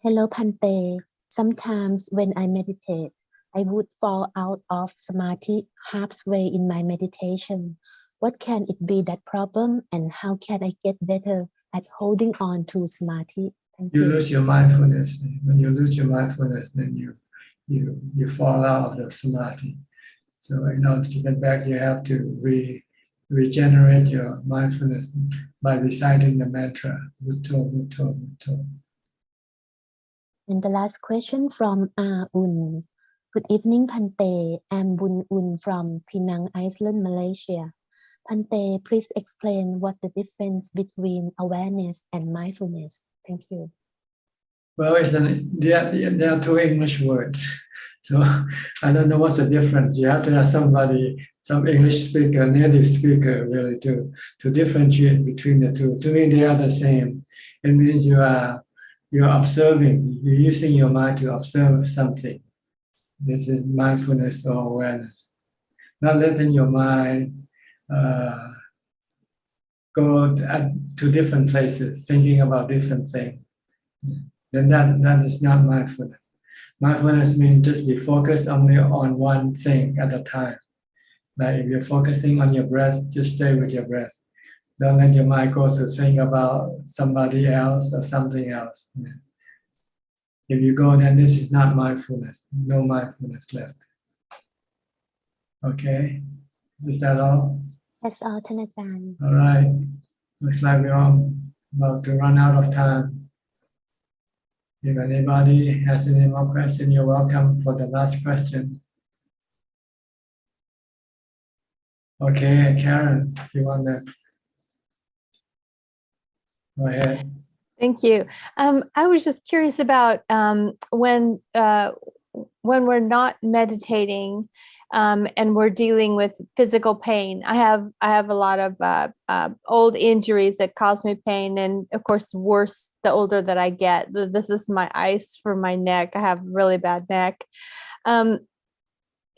Hello, Bhante. Sometimes when I meditate, I would fall out of samadhi halfway in my meditation. What can it be that problem, and how can I get better at holding on to samadhi? Thank you. You lose your mindfulness. When you lose your mindfulness, then you fall out of the samadhi. So in order to get back, you have to regenerate your mindfulness by reciting the mantra, Bhutto, Bhutto, Bhutto. And the last question from Un. Good evening, Bhante. I'm Bun Un from Penang, Iceland, Malaysia. Bhante, please explain what the difference between awareness and mindfulness. Thank you. Well, there are two English words. So I don't know what's the difference. You have to have some English speaker, native speaker, really to differentiate between the two. To me, they are the same. It means you're observing, you're using your mind to observe something. This is mindfulness or awareness. Not letting your mind go to different places, thinking about different things. Then that is not mindfulness. Mindfulness means just be focused only on one thing at a time. Like if you're focusing on your breath, just stay with your breath. Don't let your mind go to think about somebody else or something else. If you go, then this is not mindfulness. No mindfulness left. Okay, is that all? That's all, ท่านอาจารย์ All right. Looks like we're all about to run out of time. If anybody has any more questions, you're welcome for the last question. Okay, Karen, you want to go ahead. Thank you. I was just curious about when we're not meditating and we're dealing with physical pain. I have a lot of old injuries that cause me pain, and of course, worse the older that I get. This is my ice for my neck. I have really bad neck.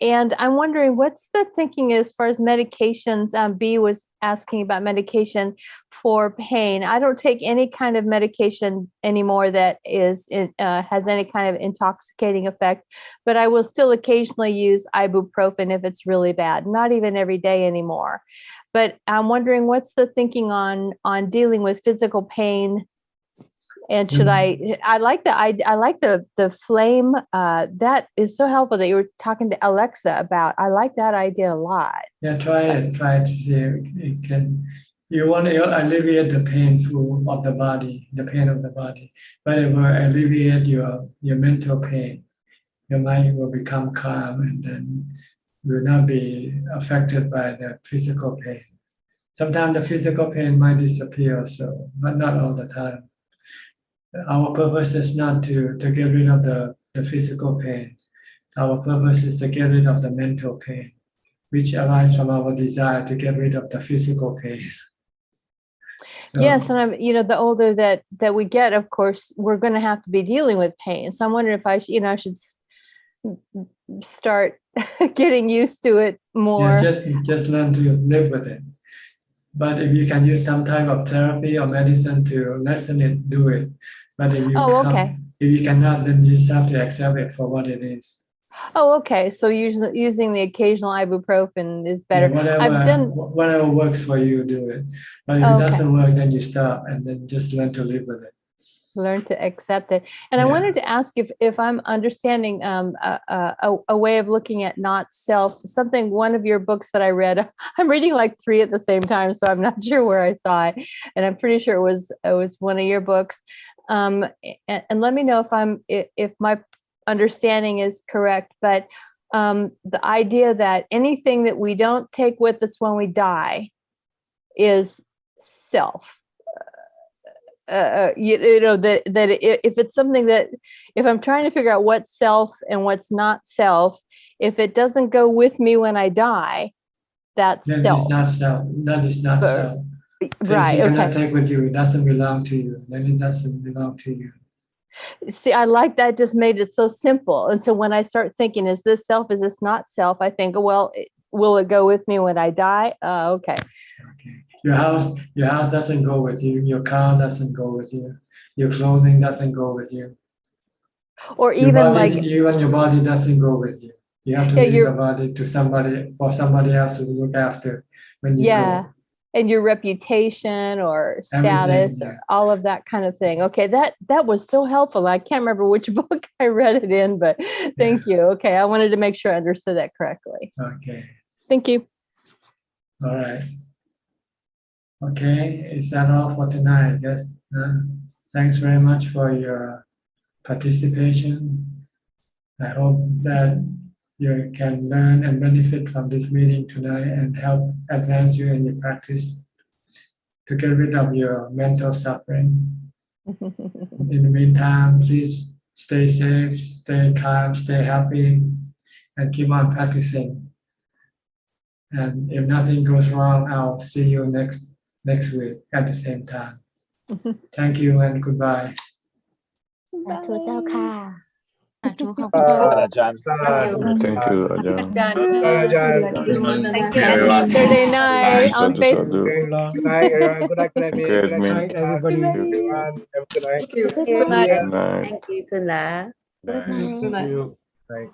And I'm wondering what's the thinking as far as medications. B was asking about medication for pain. I don't take any kind of medication anymore that is has any kind of intoxicating effect, but I will still occasionally use ibuprofen if it's really bad. Not even every day anymore. But I'm wondering what's the thinking on dealing with physical pain. And should I like the flame, that is so helpful that you were talking to Alexa about. I like that idea a lot. Yeah, try to see it can. You want to alleviate the painful of the body, the pain of the body, but it will alleviate your mental pain. Your mind will become calm, and then you will not be affected by the physical pain. Sometimes the physical pain might disappear, so but not all the time. Our purpose is not to get rid of the physical pain. Our purpose is to get rid of the mental pain, which arises from our desire to get rid of the physical pain. So, yes, and I'm, the older that we get, of course, we're going to have to be dealing with pain. So I'm wondering if I should start getting used to it more. yeah, just learn to live with it. But if you can use some type of therapy or medicine to lessen it, do it. But if you cannot, then you just have to accept it for what it is. Oh, okay. So using the occasional ibuprofen is better. Yeah, whatever works for you, do it. But if it doesn't work, then you stop and then just learn to live with it. Learn to accept it. And I wanted to ask if I'm understanding a way of looking at not self, one of your books that I read. I'm reading like 3 at the same time, so I'm not sure where I saw it. And I'm pretty sure it was one of your books. And let me know if my understanding is correct, but the idea that anything that we don't take with us when we die is self. That if it's something that, if I'm trying to figure out what's self and what's not self, if it doesn't go with me when I die, that's then self. It's not self. That is not self. Right. You cannot take with you. It doesn't belong to you. Then it doesn't belong to you. See, I like that. Just made it so simple. And so when I start thinking, is this self? Is this not self? I think, well, will it go with me when I die? Okay. Your house doesn't go with you. Your car doesn't go with you. Your clothing doesn't go with you. Or even even your body doesn't go with you. You have to leave the body to somebody else to look after when you go. And your reputation or status or all of that kind of thing. Okay, that was so helpful. I can't remember which book I read it in, but thank you. Okay, I wanted to make sure I understood that correctly. Okay. Thank you. All right. Okay, is that all for tonight? Yes. Thanks very much for your participation. I hope that you can learn and benefit from this meeting tonight and help advance you in your practice to get rid of your mental suffering. In the meantime, please stay safe, stay calm, stay happy, and keep on practicing. And if nothing goes wrong, I'll see you next week at the same time. Thank you and goodbye. สาธุเจ้าค่ะสาธุขอบ Thank you, Ajahn. Thank you. Saturday night on Facebook. Good night, everyone. Good night, Good night, everybody. everybody. Good night. Good night. Good night. Thank you. Good night. Good night.